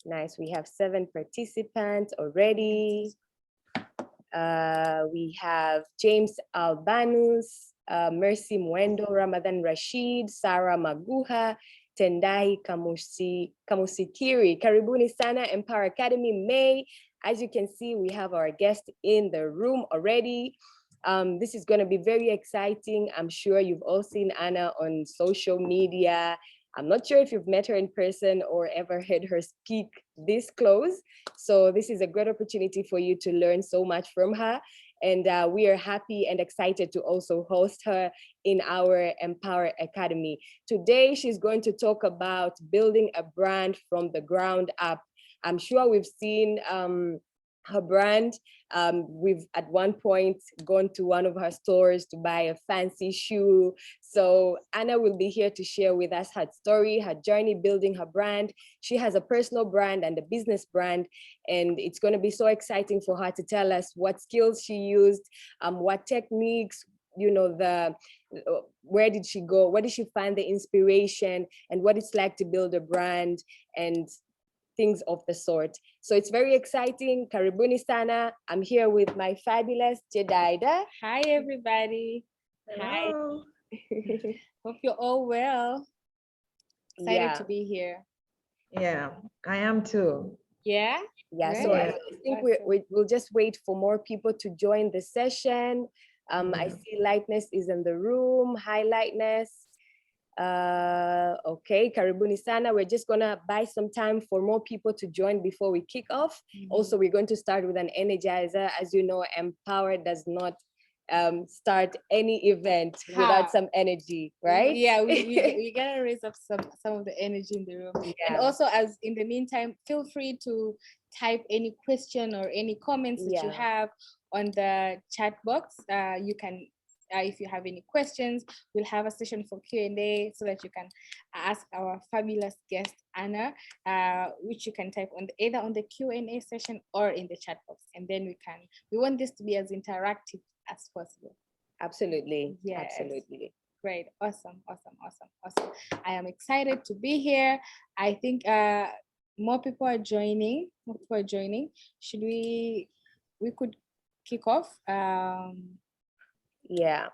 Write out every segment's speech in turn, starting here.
Nice. We have 7 participants already. We have James Albanus, Mercy Mwendo, Ramadan Rashid, Sarah Maguha, Tendai Kamusikiri. Karibuni sana, Empower Academy May. As you can see, we have our guest in the room already. This is going to be very exciting. I'm sure you've all seen Anna on social media. I'm not sure if you've met her in person or ever heard her speak this close. So this is a great opportunity for you to learn so much from her. And we are happy and excited to also host her in our Empower Academy. Today, she's going to talk about building a brand from the ground up. I'm sure we've seen her brand. We've at one point gone to one of her stores to buy a fancy shoe. So Anna will be here to share with us her story, her journey building her brand. She has a personal brand and a business brand, and it's going to be so exciting for her to tell us what skills she used, what techniques, you know, where did she go, where did she find the inspiration, and what it's like to build a brand and things of the sort. So it's very exciting. Karibuni sana. I'm here with my fabulous Jedida. Hi, everybody. Hello. Hi. Hope you're all well. Excited to be here. Yeah, I am too. Yeah? Yeah, so I think we'll just wait for more people to join the session. I see Lightness is in the room. Hi, Lightness. Okay, karibuni sana. We're just gonna buy some time for more people to join before we kick off. Also, we're going to start with an energizer. As you know, Empower does not start any event without some energy, right? Yeah, we gotta raise up some of the energy in the room. Yeah. And also, as in the meantime, feel free to type any question or any comments that you have on the chat box. You can, if you have any questions, we'll have a session for Q&A so that you can ask our fabulous guest, Anna, which you can type on either on the Q&A session or in the chat box. And then we want this to be as interactive as possible. Absolutely. Yes. Absolutely. Great. Awesome. I am excited to be here. I think more people are joining. Should we could kick off? Yeah.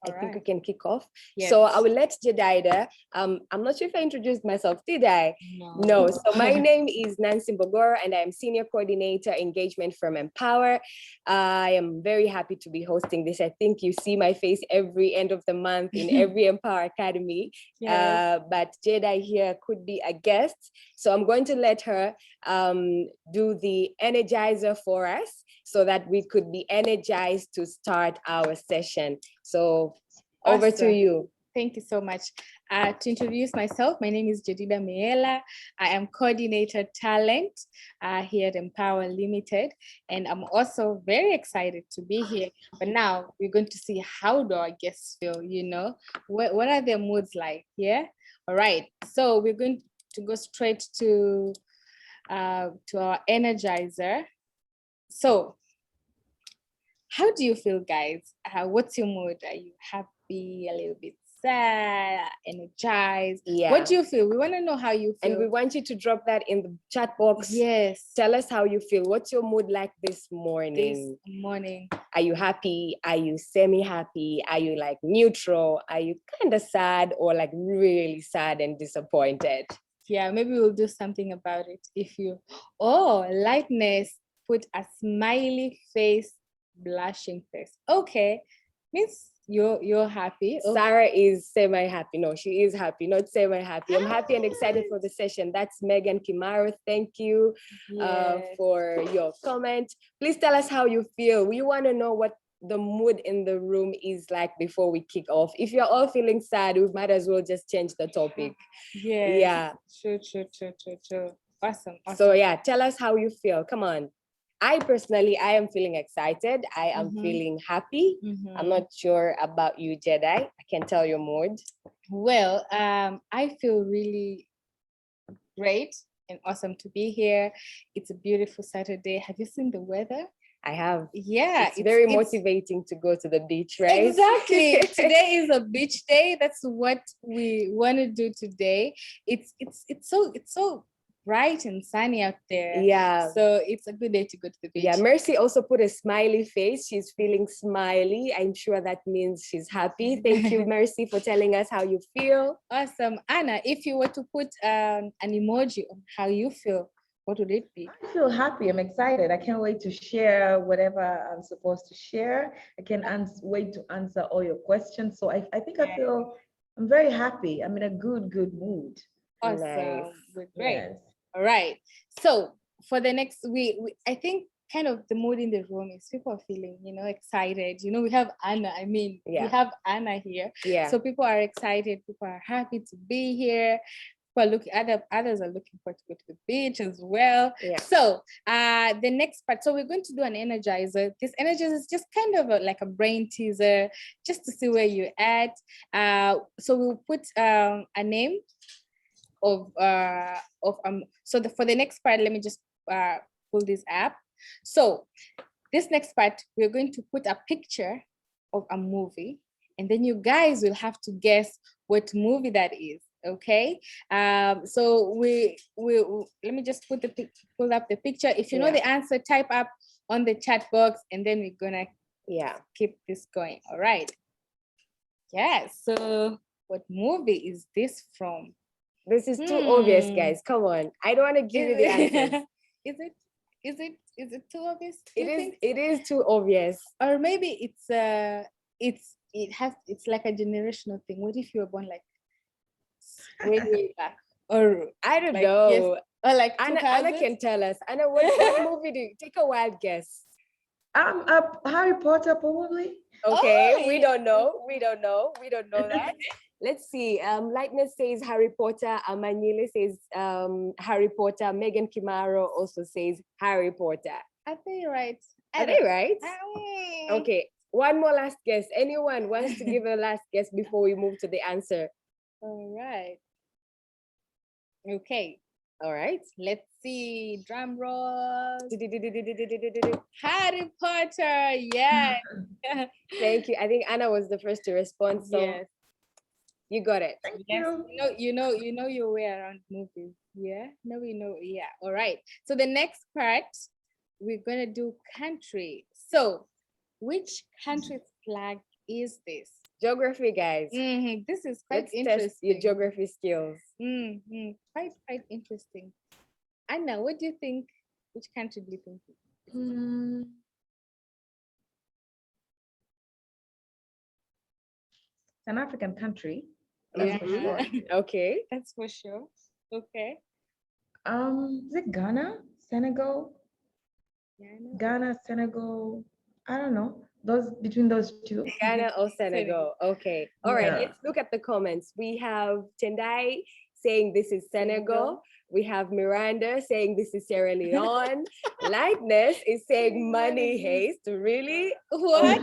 I think we can kick off. Yes. So I will let Jedida. I'm not sure if I introduced myself, did I? No. So my name is Nancy Mbogoro, and I'm Senior Coordinator Engagement from Empower. I am very happy to be hosting this. I think you see my face every end of the month in every Empower Academy. Yes. But Jedida here could be a guest. So I'm going to let her do the energizer for us, so that we could be energized to start our session. So over to you. Thank you so much. To introduce myself, my name is Jedida Miela. I am Coordinator Talent here at Empower Limited. And I'm also very excited to be here. But now we're going to see how do our guests feel, you know? What are their moods like, yeah? All right, so we're going to go straight to our energizer. So, how do you feel, guys? What's your mood? Are you happy, a little bit sad, energized? Yeah. What do you feel? We want to know how you feel. And we want you to drop that in the chat box. Yes. Tell us how you feel. What's your mood like this morning? Are you happy? Are you semi-happy? Are you like neutral? Are you kind of sad or like really sad and disappointed? Yeah, maybe we'll do something about it. If you, Lightness, put a smiley face, blushing face. Okay, means you're happy. Okay. Sarah is semi-happy. No, she is happy, not semi-happy. I'm happy and excited for the session. That's Megan Kimaro. Thank you for your comment. Please tell us how you feel. We want to know what the mood in the room is like before we kick off. If you're all feeling sad, we might as well just change the topic. Yeah. True. Awesome. So yeah, tell us how you feel. Come on. I am feeling excited. I am feeling happy. I'm not sure about you, Jedi. I can tell your mood. Well, I feel really great and awesome to be here. It's a beautiful Saturday. Have you seen the weather? I have. Yeah. It's very motivating to go to the beach, right? Exactly. Today is a beach day. That's what we want to do today. It's so bright and sunny out there. Yeah. So it's a good day to go to the beach. Yeah, Mercy also put a smiley face. She's feeling smiley. I'm sure that means she's happy. Thank you, Mercy, for telling us how you feel. Awesome. Anna, if you were to put an emoji on how you feel, what would it be? I feel happy. I'm excited. I can't wait to share whatever I'm supposed to share. I can't wait to answer all your questions. So I think I feel I'm very happy. I'm in a good mood. Awesome. Nice. Great. Yes. All right. So for the next week, I think kind of the mood in the room is people are feeling, excited. We have Anna. We have Anna here. Yeah. So people are excited. People are happy to be here. Others are looking forward to go to the beach as well. Yeah. So the next part, so we're going to do an energizer. This energizer is just kind of like a brain teaser, just to see where you're at. So we'll put a name of for the next part, let me just pull this up. So this next part, we're going to put a picture of a movie, and then you guys will have to guess what movie that is. Okay. So let me just pull up the picture. If you know the answer, type up on the chat box, and then we're gonna keep this going. All right. Yeah. So what movie is this from? This is too obvious, guys. Come on. I don't want to give you the answers. Is it too obvious? It is too obvious. Or maybe it's like a generational thing. What if you were born like way back? Or I don't know. Yes, or like Anna can tell us. Anna, what movie do you take a wild guess? Harry Potter, probably. Okay, we don't know. We don't know that. Let's see. Lightness says Harry Potter. Amanyile says Harry Potter. Megan Kimaro also says Harry Potter. Are they right? Are they right? Okay. One more last guess. Anyone wants to give a last guess before we move to the answer? All right. Okay. All right. Let's see. Drum roll. Harry Potter. Yes. Thank you. I think Anna was the first to respond. So yes. You got it. Thank you. You know your way around movies. Yeah. No, we know. Yeah. All right. So the next part, we're gonna do country. So, which country's flag is this? Geography, guys. This is quite Let's interesting. Test your geography skills. Quite interesting. Anna, what do you think? Which country do you think? It's an African country. That's for sure. Okay. That's for sure. Okay. Is it Ghana? Senegal? Ghana, Senegal. I don't know. Between those two. Ghana or Senegal. Okay. All right. Let's look at the comments. We have Tendai saying this is Senegal. We have Miranda saying this is Sierra Leone. Lightness is saying Money Haste. Really? What?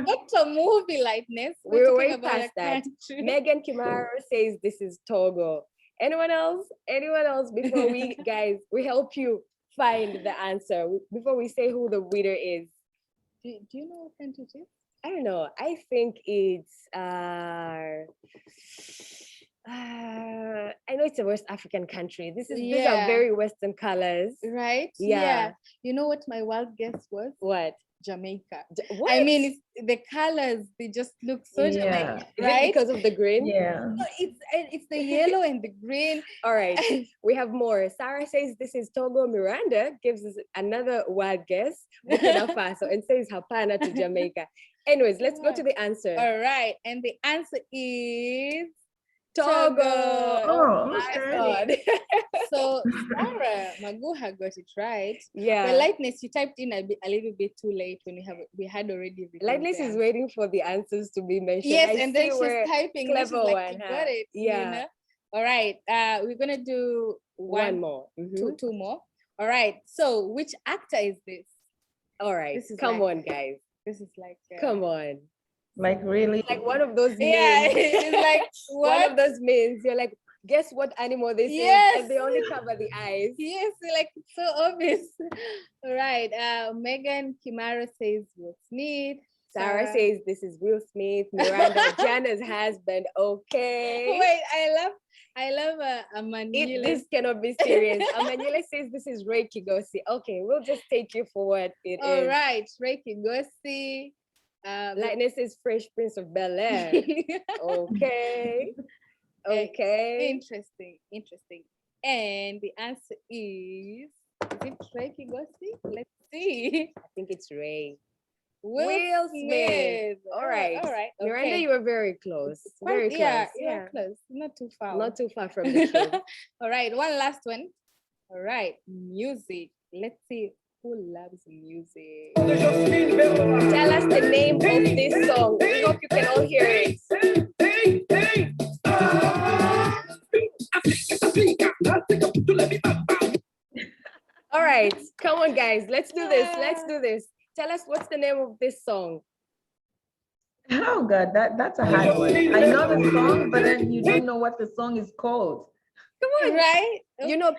What's a movie, Lightness? We're way past that. Megan Kimaro says this is Togo. Anyone else? Anyone else? Before we help you find the answer. Before we say who the winner is. Do you know what country it is? I don't know. I think it's I know it's a West African country. These are very Western colors. Right? Yeah. You know what my wild guess was? What? Jamaica. What? I mean, the colors, they just look so Jamaican, Is right? it because of the green? Yeah. No, it's the yellow and the green. All right. We have more. Sarah says this is Togo. Miranda gives us another wild guess. Burkina Faso and says Hapana to Jamaica. Anyways, let's go to the answer. All right. And the answer is Togo. Oh, okay. So Sarah Maguha got it right. Yeah. But Lightness, you typed in a little bit too late when we had already. Lightness is waiting for the answers to be mentioned. Yes, and then she's typing. Clever she's like, one. You got it. Yeah. You know? All right. We're gonna do one more. Two more. All right. So which actor is this? All right. Come on, guys. This is like. Come on. Like really? Like one of those memes. Yeah, it's like what? One of those memes. You're like, guess what animal this is? And they only cover the eyes. Yes, like so obvious. All right. Megan Kimara says Will Smith. Sarah says this is Will Smith. Miranda, Jana's husband. Okay. Wait, I love Amandile. This cannot be serious. Amandile says this is Ray Kigosi. Okay, we'll just take you for what it All is. right, Ray Kigosi. Lightness is Fresh Prince of Bel-Air. Okay. Okay. Interesting. And the answer is it Ray Kigosi? Let's see. I think it's Ray. Will Smith. All right. Miranda, Okay. you were very close. Very close. Yeah, close. Not too far. Not too far from the truth. All right, one last one. All right, music. Let's see who loves music. Tell us the name of this song. We hope you can all hear it. All right, come on, guys. Let's do this. Tell us what's the name of this song. Oh God, that's a hard one. I know the song, but then you don't know what the song is called. Come on, right?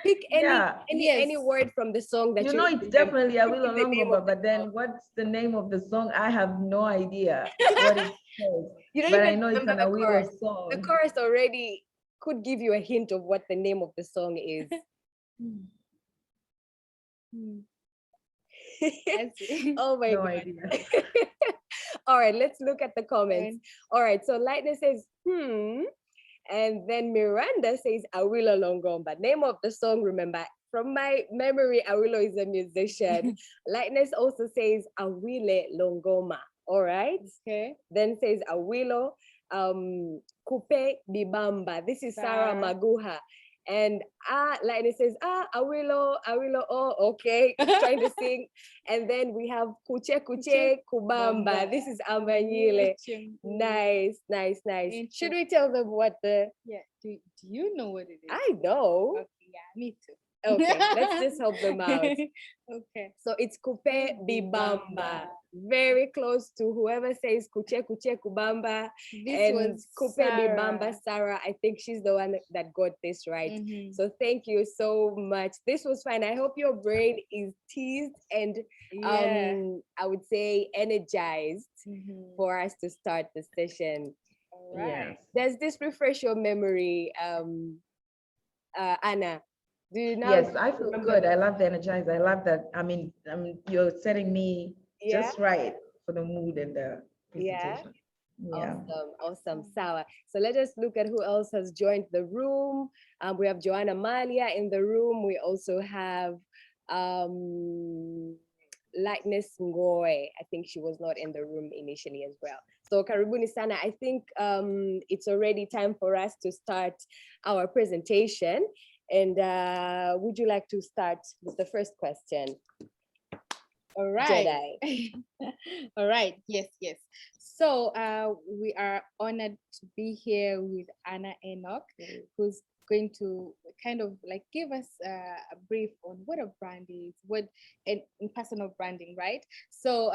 Pick any word from the song that you know. It's definitely Awilo Longomba, but then what's the name of the song? I have no idea what it's called. But I know it's an Awilo song. The chorus already could give you a hint of what the name of the song is. Oh my God. Idea. All right, let's look at the comments. All right, so Lightness says, and then Miranda says, Awilo Longomba. Name of the song, remember, from my memory, Awilo is a musician. Lightness also says, Awile Longoma. All right. Okay. Then says Awilo, Kupe Bibamba. This is Sarah Maguha. And Lightning says, Awilo, oh, okay, trying to sing. And then we have Kuche Kubamba. This is Amanyile. Nice. Should we tell them what the... Yeah, do you know what it is? I know. Okay, yeah, me too. Okay, let's just help them out. Okay. So it's Kupe Bibamba. Very close to whoever says Kuche Kubamba. This was Kupe Bibamba Sarah. I think she's the one that got this right. So thank you so much. This was fun. I hope your brain is teased and I would say energized for us to start the session. All right. Does this refresh your memory, Anna? Do you know? Yes, I feel good. I love the energize. I love that. I mean, you're setting me just right for the mood and the presentation. Yeah. Awesome. Sawa. So let us look at who else has joined the room. We have Joanna Malia in the room. We also have Lightness Ngoy. I think she was not in the room initially as well. So karibuni sana. I think it's already time for us to start our presentation. And would you like to start with the first question? All right. All right. Yes. So we are honored to be here with Anna Enock, who's going to kind of like give us a brief on what a brand is, in personal branding, right? So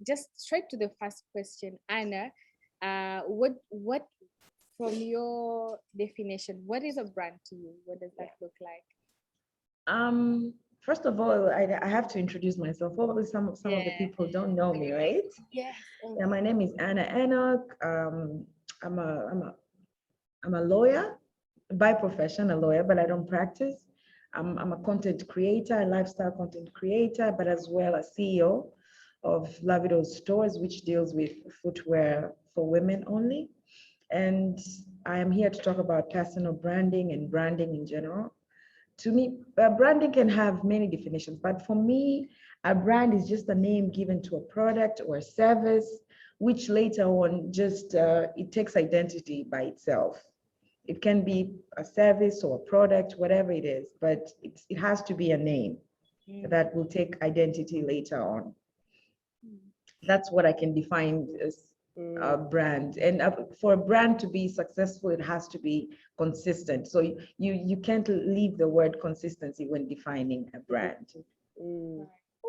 just straight to the first question, Anna, what from your definition, what is a brand to you? What does that look like? First of all, I have to introduce myself. Probably some of the people don't know me, right? Yes. Yeah, my name is Anna Enock. I'm a lawyer, by profession, a lawyer, but I don't practice. I'm a content creator, a lifestyle content creator, but as well a CEO of Lavidoz stores, which deals with footwear for women only. And I am here to talk about personal branding and branding in general. To me, branding can have many definitions, but for me, a brand is just a name given to a product or a service, which later on just, it takes identity by itself. It can be a service or a product, whatever it is, but it has to be a name that will take identity later on. That's what I can define as a brand. And for a brand to be successful, it has to be consistent. So you can't leave the word consistency when defining a brand.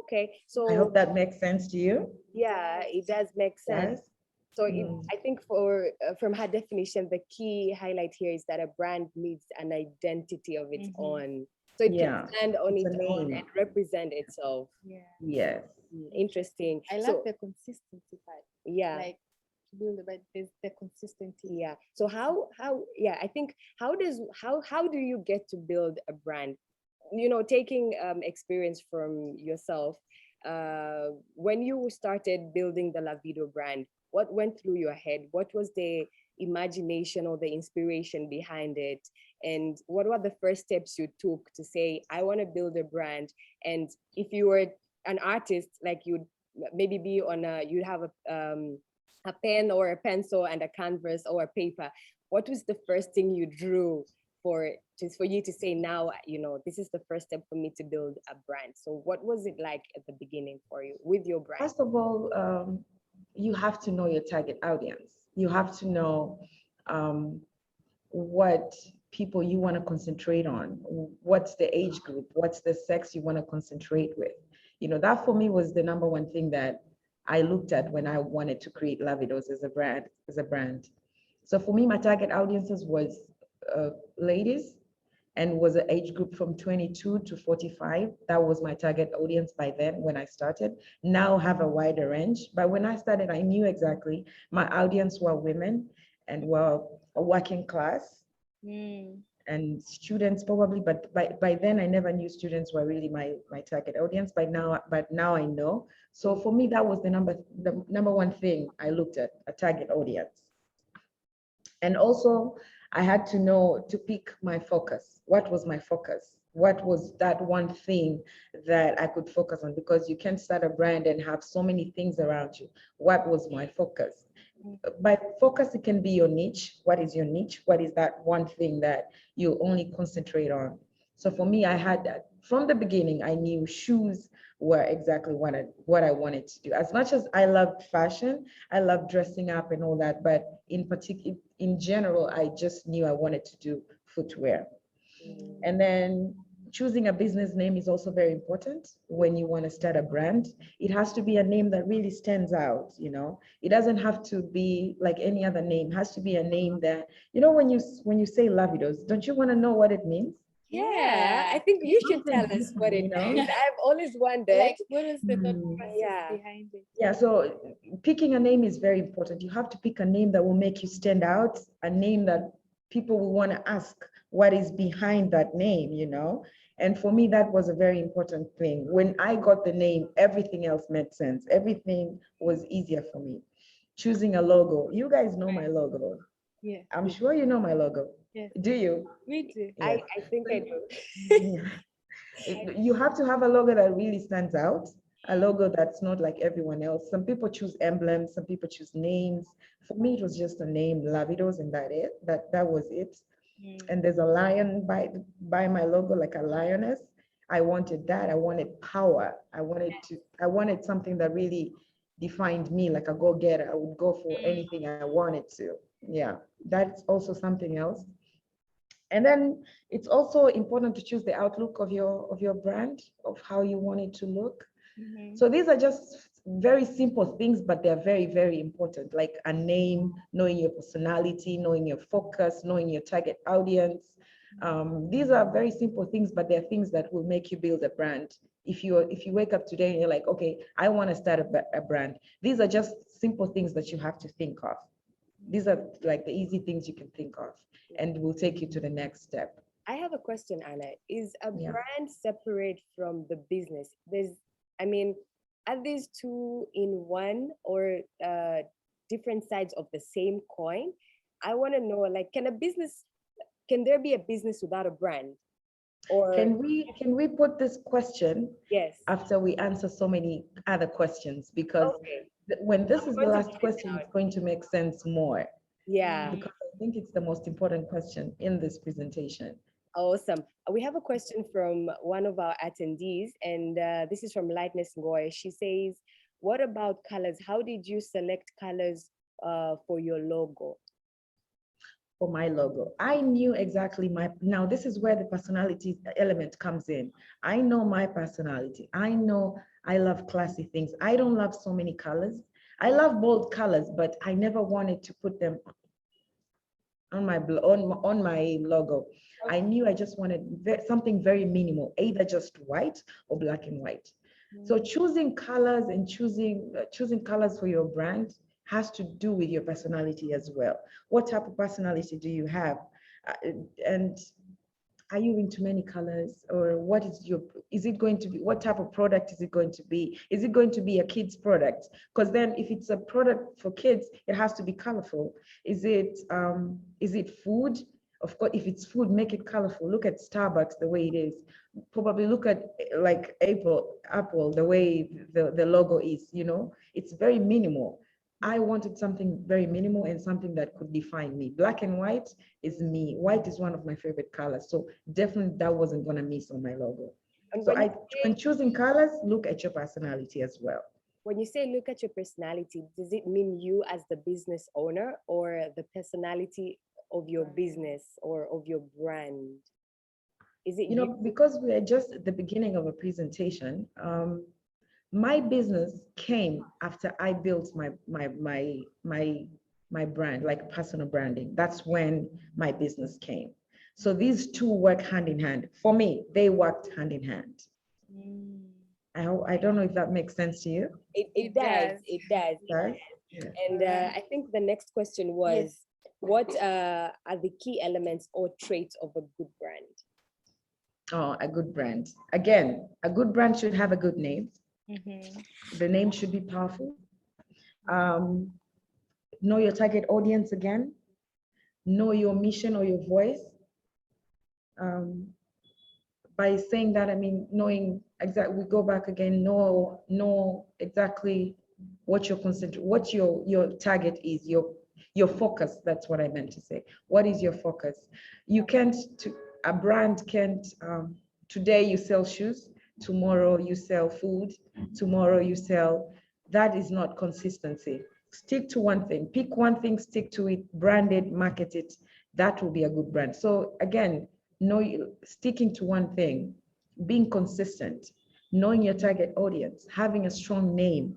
Okay, so I hope that makes sense to you. Yeah, it does make sense. Yes. So I think from her definition, the key highlight here is that a brand needs an identity of its own. So it can stand on its own and represent itself. Yes. Interesting. I love the consistency part. Yeah. Like to build it, but there's the consistency. Yeah. So yeah, I think how do you get to build a brand? You know, taking experience from yourself, when you started building the Lavido brand, what went through your head? What was the imagination or the inspiration behind it? And what were the first steps you took to say, I want to build a brand? And if you were an artist, like you'd maybe be on you'd have a pen or a pencil and a canvas or a paper. What was the first thing you drew for just for you to say, now, you know, this is the first step for me to build a brand? So what was it like at the beginning for you with your brand? First of all, you have to know your target audience. You have to know what people you want to concentrate on, what's the age group, what's the sex you want to concentrate with. You know, that for me was the number one thing that I looked at when I wanted to create Lavidoz as a brand. So for me, my target audiences was ladies, and was an age group from 22 to 45. That was my target audience by then when I started. Now have a wider range. But when I started, I knew exactly my audience were women and were a working class and students probably, but by then I never knew students were really my target audience. But now I know. So for me, that was the number one thing I looked at, a target audience. And also I had to know to pick my focus. What was my focus? What was that one thing that I could focus on? Because you can't start a brand and have so many things around you. What was my focus? By focus, it can be your niche. What is your niche? What is that one thing that you only concentrate on? So for me, I had that from the beginning. I knew shoes were exactly what I wanted to do. As much as I loved fashion, I loved dressing up and all that, but in general, I just knew I wanted to do footwear. And then choosing a business name is also very important when you want to start a brand. It has to be a name that really stands out, you know. It doesn't have to be like any other name. It has to be a name that, you know, when you say Lavidoz, don't you want to know what it means? Yeah, I think you should tell us what it means. I've always wondered. Like, what is the thought process Yeah. behind it? Yeah, so picking a name is very important. You have to pick a name that will make you stand out, a name that people will want to ask what is behind that name, you know? And for me, that was a very important thing. When I got the name, everything else made sense. Everything was easier for me. Choosing a logo. You guys know my logo. Yeah. I'm sure you know my logo. Yes. Do you? We do. I think I do. Yeah. You have to have a logo that really stands out, a logo that's not like everyone else. Some people choose emblems, some people choose names. For me, it was just a name, Lavidoz, and that was it. And there's a lion by my logo, like a lioness. I wanted that. I wanted power. I wanted something that really defined me, like a go-getter. I would go for anything I wanted to. Yeah, that's also something else. And then it's also important to choose the outlook of your brand, of how you want it to look. So these are just very simple things, but they're very, very important, like a name, knowing your personality, knowing your focus, knowing your target audience. These are very simple things, but they're things that will make you build a brand. If you wake up today and you're like, okay, I want to start a brand, these are just simple things that you have to think of. These are like the easy things you can think of, and will take you to the next step. I have a question, Anna. Is a Yeah. brand separate from the business? Are these two in one, or different sides of the same coin? I want to know, like, can there be a business without a brand? Or Can we put this question yes. after we answer so many other questions? Because Okay. when this I'm is the going to last write it question, down. it's going to make sense more, Yeah. because I think it's the most important question in this presentation. Awesome. We have a question from one of our attendees, and this is from Lightness Ngoy. She says, what about colors? How did you select colors for your logo? For my logo, I knew exactly now this is where the personality element comes in. I know my personality. I know I love classy things. I don't love so many colors. I love bold colors, but I never wanted to put them on my logo. I knew I just wanted something very minimal, either just white or black and white. So choosing colors and choosing colors for your brand has to do with your personality as well. What type of personality do you have? And are you into many colors, or what is it going to be, what type of product is it going to be? Is it going to be a kid's product? Because then if it's a product for kids, it has to be colorful. Is it food? Of course, if it's food, make it colorful. Look at Starbucks, the way it is. Probably look at like Apple, the way the logo is, it's very minimal. I wanted something very minimal and something that could define me. Black and white is me. White is one of my favorite colors. So definitely that wasn't going to miss on my logo. And So when choosing colors, look at your personality as well. When you say look at your personality, does it mean you as the business owner, or the personality of your business or of your brand? Is it because we are just at the beginning of a presentation, my business came after I built my brand, like personal branding. That's when my business came. So these two work hand in hand. For me, they worked hand in hand. I don't know if that makes sense to you. It does. It does. Yeah. And I think the next question was, what are the key elements or traits of a good brand? Oh, a good brand. Again, a good brand should have a good name. The name should be powerful. Know your target audience again. Know your mission or your voice. By saying that, I mean, knowing exactly, we go back again, know exactly what your target is, your focus. That's what I meant to say. What is your focus? A brand can't, today you sell shoes, tomorrow you sell food, tomorrow you sell, that is not consistency. Stick to one thing, pick one thing, stick to it, brand it, market it. That will be a good brand. So again, sticking to one thing, being consistent, knowing your target audience, having a strong name,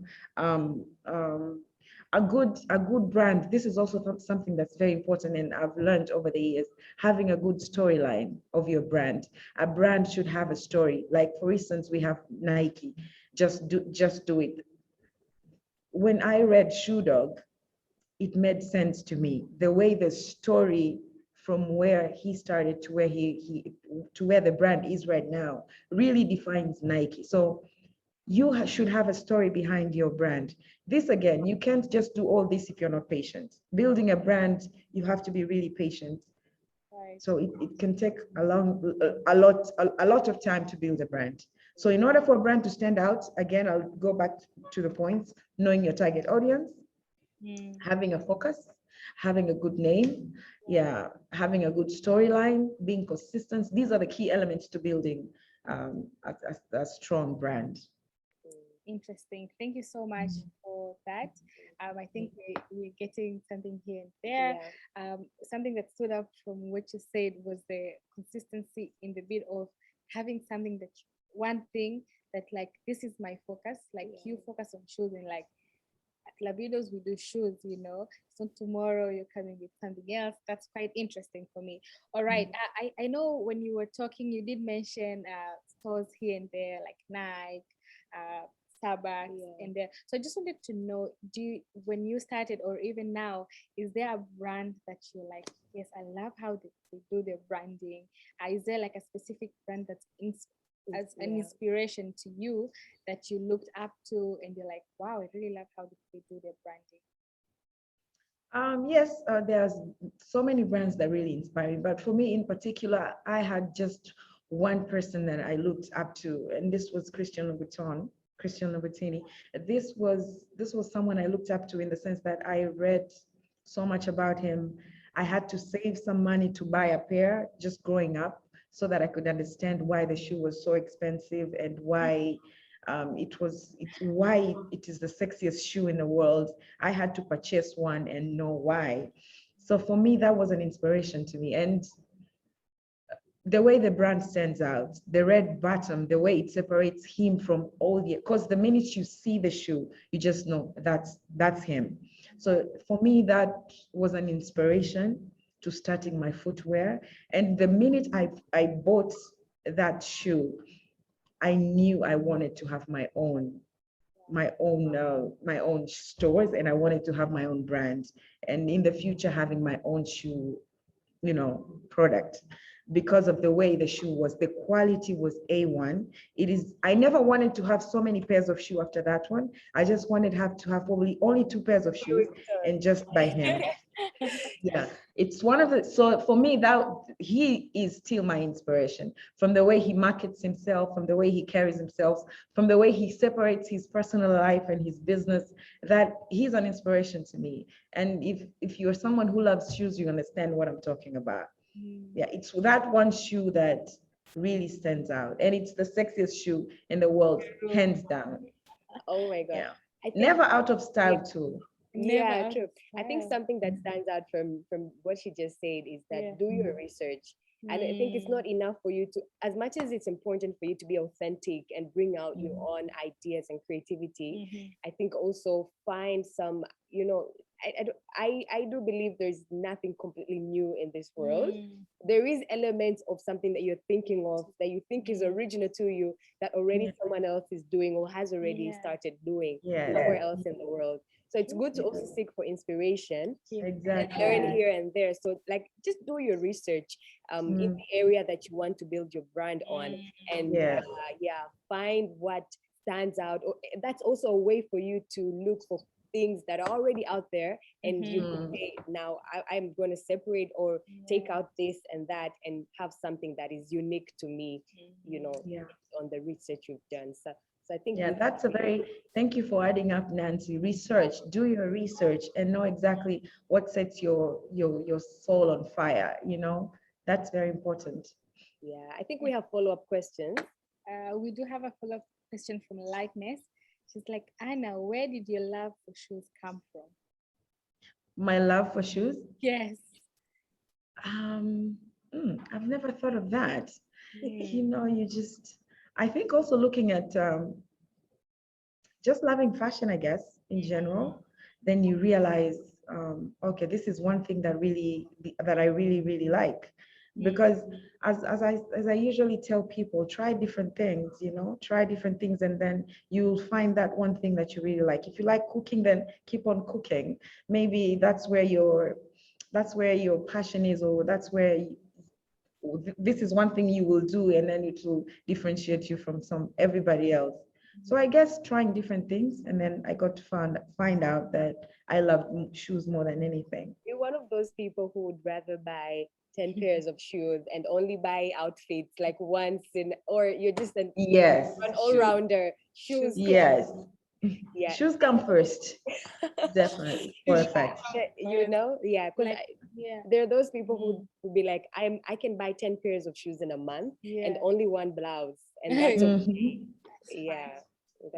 a good brand. This is also something that's very important, and I've learned over the years, having a good storyline of your brand. A brand should have a story. Like, for instance, we have Nike, just do it. When I read Shoe Dog, it made sense to me. The way the story from where he started to where to where the brand is right now really defines Nike. So you should have a story behind your brand. This, again, you can't just do all this if you're not patient. Building a brand, you have to be really patient. Right. So it can take a lot of time to build a brand. So in order for a brand to stand out, again, I'll go back to the points: knowing your target audience, having a focus, having a good name, having a good storyline, being consistent. These are the key elements to building a strong brand. Interesting. Thank you so much for that. I think we're getting something here and there. Yeah. Something that stood out from what you said was the consistency in the bit of having something that, one thing that, like, this is my focus. Like, you focus on shoes, and like at Lavidoz we do shoes, so tomorrow you're coming with something else. That's quite interesting for me. All right. I know when you were talking, you did mention stores here and there, like Nike, Starbucks, and there. So I just wanted to know, when you started, or even now, is there a brand that you're like, yes, I love how they do their branding? Is there like a specific brand that's as an inspiration to you, that you looked up to and you're like, wow, I really love how they do their branding? Yes, there's so many brands that really inspire me, but for me in particular, I had just one person that I looked up to, and this was Christian Louboutin. This was someone I looked up to in the sense that I read so much about him. I had to save some money to buy a pair just growing up, so that I could understand why the shoe was so expensive and why why it is the sexiest shoe in the world. I had to purchase one and know why. So for me, that was an inspiration to me. And the way the brand stands out, the red bottom, the way it separates him from all because the minute you see the shoe, you just know that's him. So for me, that was an inspiration to starting my footwear. And the minute I bought that shoe, I knew I wanted to have my own my own stores, and I wanted to have my own brand, and in the future having my own shoe, product, because of the way the shoe was. The quality was A1. I never wanted to have so many pairs of shoe after that one. I just wanted to have probably only 2 pairs of shoes, and just by him. Yeah, it's one of the, so for me, that he is still my inspiration, from the way he markets himself, from the way he carries himself, from the way he separates his personal life and his business, that he's an inspiration to me. And if you're someone who loves shoes, you understand what I'm talking about. Yeah, it's that one shoe that really stands out, and it's the sexiest shoe in the world, hands down. Oh my God. Yeah, I think, never out of style too. yeah, true. I think something that stands out from what she just said is that do your research. And I think it's not enough for you to, as much as it's important for you to be authentic and bring out your own ideas and creativity, I think also find some, I do believe there's nothing completely new in this world. There is elements of something that you're thinking of that you think is original to you that already someone else is doing or has already started doing somewhere else in the world. So it's good to also seek for inspiration and learn here and there. So like just do your research in the area that you want to build your brand on, and find what stands out. That's also a way for you to look for things that are already out there, and you can say, now I'm going to separate or take out this and that and have something that is unique to me, on the research you've done. So I think that's thank you for adding up, Nancy. Research, do your research and know exactly what sets your soul on fire, that's very important. Yeah, I think we have follow-up questions. We do have a follow-up question from Lightness. She's like, Anna, where did your love for shoes come from? My love for shoes? Yes. I've never thought of that. I think also looking at just loving fashion, I guess, in general, then you realize, okay, this is one thing that I really, really like. Because as I usually tell people, try different things, and then you'll find that one thing that you really like. If you like cooking, then keep on cooking. Maybe that's where your passion is, or that's where this is one thing you will do, and then it will differentiate you from everybody else. So I guess trying different things, and then I got to find out that I love shoes more than anything. You're one of those people who would rather buy 10 pairs of shoes and only buy outfits like once or you're just an all-rounder. Shoes. Yes. Yeah. Shoes come first. Definitely. For a fact. Because there are those people who would be like, I can buy 10 pairs of shoes in a month and only one blouse. And that's okay.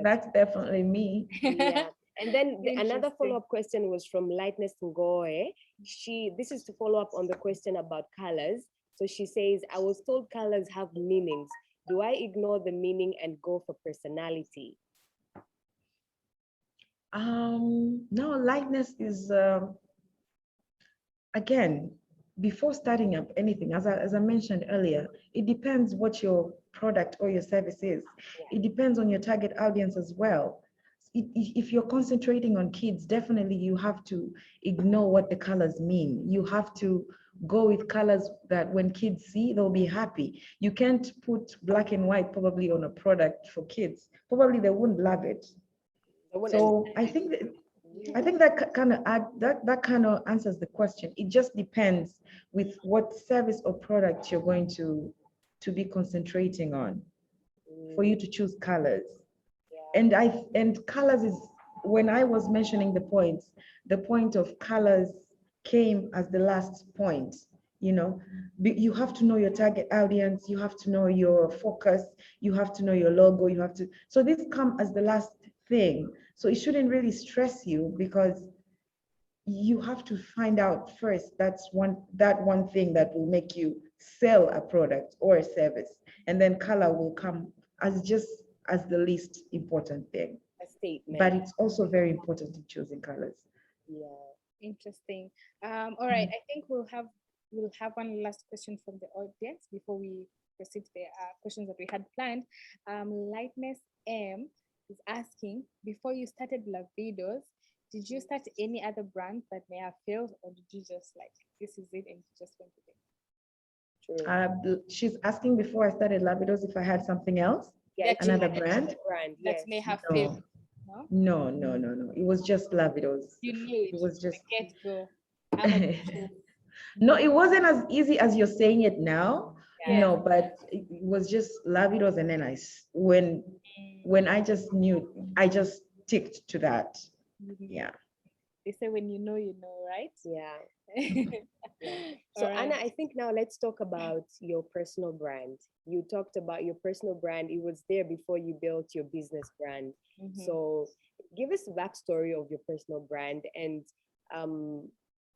That's definitely me. Yeah. And then another follow-up question was from Lightness Ngoe. This is to follow up on the question about colors. So she says, I was told colors have meanings. Do I ignore the meaning and go for personality? No, lightness is, again, before starting up anything, as I mentioned earlier, it depends what your product or your service is. It depends on your target audience as well. If you're concentrating on kids, definitely you have to ignore what the colors mean. You have to go with colors that when kids see, they'll be happy. You can't put black and white probably on a product for kids. Probably they wouldn't love it. So I think that kind of answers the question. It just depends with what service or product you're going to be concentrating on for you to choose colors. And colors is, when I was mentioning the point of colors came as the last point. You have to know your target audience, you have to know your focus, you have to know your logo, so this come as the last thing. So it shouldn't really stress you, because you have to find out first that one thing that will make you sell a product or a service, and then color will come as the least important thing. A statement. But it's also very important in choosing colors. Yeah. Interesting. All right. I think we'll have one last question from the audience before we proceed to the questions that we had planned. Lightness M is asking, before you started Lavidoz, did you start any other brands that may have failed, or did you just like, this is it and you just went with it? She's asking before I started Lavidoz if I had something else, Yeah, another brand. Brand, That yes. may have No. failed. No? No. It was just Lavidoz. You knew It was just get go. I'm a no, it wasn't as easy as you're saying it now. Yeah. No, but it was just Lavidoz, and then when I just knew, I just sticked to that. Yeah. They say when you know, right? Yeah. Yeah. So All right. Anna, I think now let's talk about your personal brand. You talked about your personal brand. It was there before you built your business brand. So give us a backstory of your personal brand and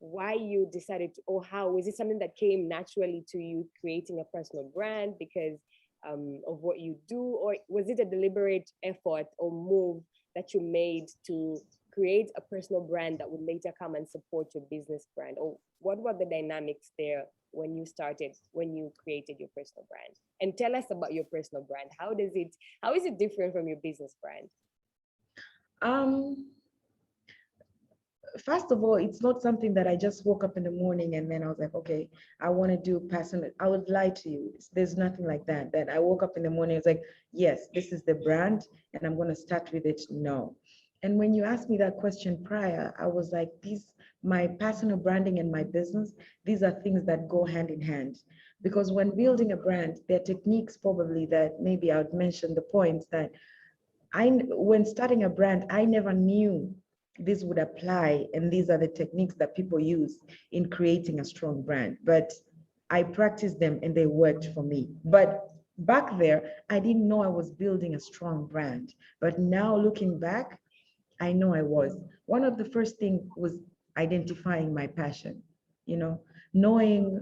why you decided to, or how, was it something that came naturally to you creating a personal brand because of what you do, or was it a deliberate effort or move that you made to create a personal brand that would later come and support your business brand? Or what were the dynamics there when you created your personal brand? And tell us about your personal brand. How is it different from your business brand? First of all, it's not something that I just woke up in the morning and then I was like, okay, I want to do personal. I would lie to you. There's nothing like that. That I woke up in the morning, it's like, yes, this is the brand and I'm going to start with it. No. And when you asked me that question prior, I was like, my personal branding and my business, these are things that go hand in hand. Because when building a brand, there are techniques probably that maybe I would mention the points that when starting a brand, I never knew this would apply, and these are the techniques that people use in creating a strong brand. But I practiced them and they worked for me. But back there, I didn't know I was building a strong brand. But now looking back, I know I was. One of the first things was identifying my passion, knowing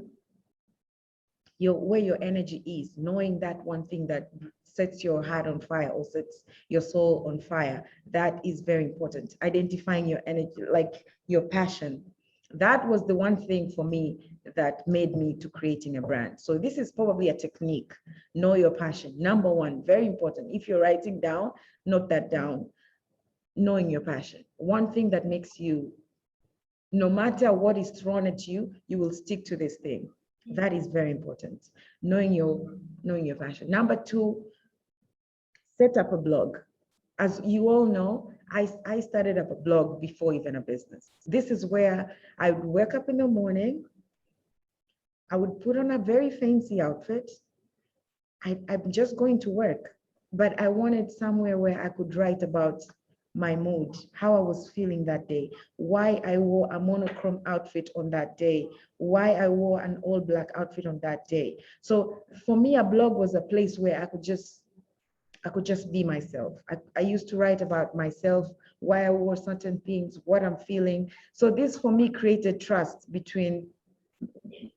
where your energy is, knowing that one thing that sets your heart on fire or sets your soul on fire. That is very important. Identifying your energy, like your passion. That was the one thing for me that made me to creating a brand. So this is probably a technique. Know your passion. Number one, very important. If you're writing down, note that down. Knowing your passion. One thing that makes you, no matter what is thrown at you, you will stick to this thing. That is very important. Knowing your passion. Number two, set up a blog. As you all know, I started up a blog before even a business. This is where I would wake up in the morning. I would put on a very fancy outfit. I'm just going to work, but I wanted somewhere where I could write about my mood, how I was feeling that day, why I wore a monochrome outfit on that day, why I wore an all black outfit on that day. So for me, a blog was a place where I could just be myself. I used to write about myself, why I wore certain things, what I'm feeling. So this for me created trust between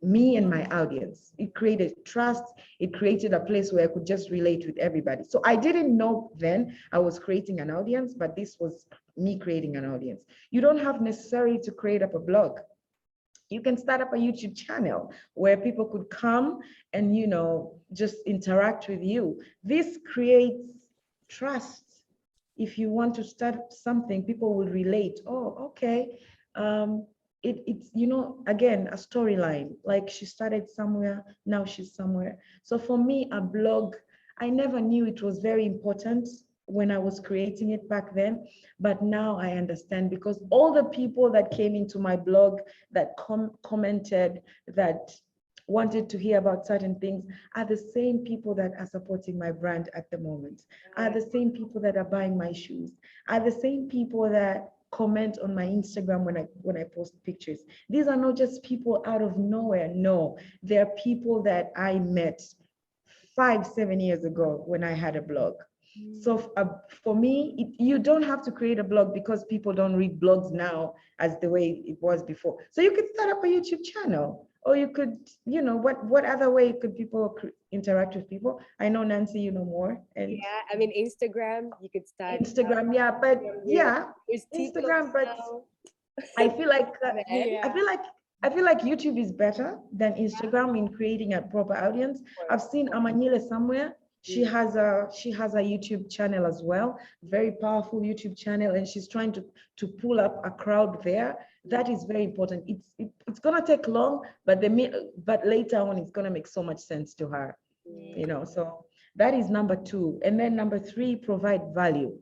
me and my audience. It created trust. It created a place where I could just relate with everybody. So I didn't know then I was creating an audience, but this was me creating an audience. You don't have necessarily to create up a blog. You can start up a YouTube channel where people could come and, just interact with you. This creates trust. If you want to start something, people will relate. Oh, okay. It's, again, a storyline. Like she started somewhere, now she's somewhere. So for me, a blog, I never knew it was very important when I was creating it back then, but now I understand, because all the people that came into my blog that commented, that wanted to hear about certain things, are the same people that are supporting my brand at the moment, are the same people that are buying my shoes, are the same people that comment on my Instagram when I post pictures. These are not just people out of nowhere. No, they're people that I met 5-7 years ago when I had a blog. So for me, you don't have to create a blog, because people don't read blogs now as the way it was before. So you could start up a YouTube channel, or you could, what other way could people interact with people? I know, Nancy, you know more. And yeah, I mean, Instagram, you could start. Instagram, yeah, but yeah, Instagram, but I feel like I feel like YouTube is better than Instagram in creating a proper audience. I've seen Amanyile somewhere. She has a YouTube channel as well, very powerful YouTube channel, and she's trying to pull up a crowd there. That is very important. It's gonna take long, but later on it's gonna make so much sense to her, you know. So that is number 2, and then number 3, provide value.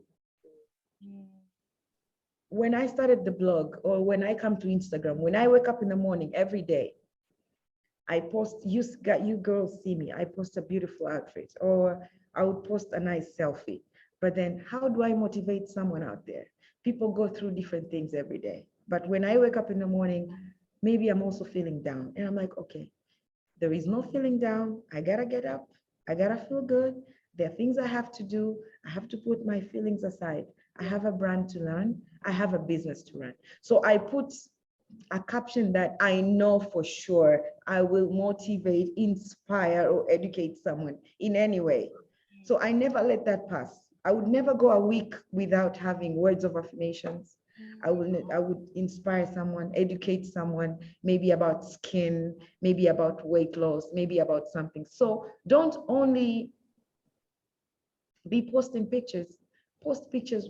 When I started the blog, or when I come to Instagram, when I wake up in the morning every day, I post, you girls see me, I post a beautiful outfit, or I would post a nice selfie. But then how do I motivate someone out there? People go through different things every day. But when I wake up in the morning, maybe I'm also feeling down. And I'm like, okay, there is no feeling down. I gotta get up. I gotta feel good. There are things I have to do. I have to put my feelings aside. I have a brand to run. I have a business to run. So I put a caption that I know for sure I will motivate, inspire, or educate someone in any way. So I never let that pass. I would never go a week without having words of affirmations. I would inspire someone, educate someone, maybe about skin, maybe about weight loss, maybe about something. So don't only be posting pictures, post pictures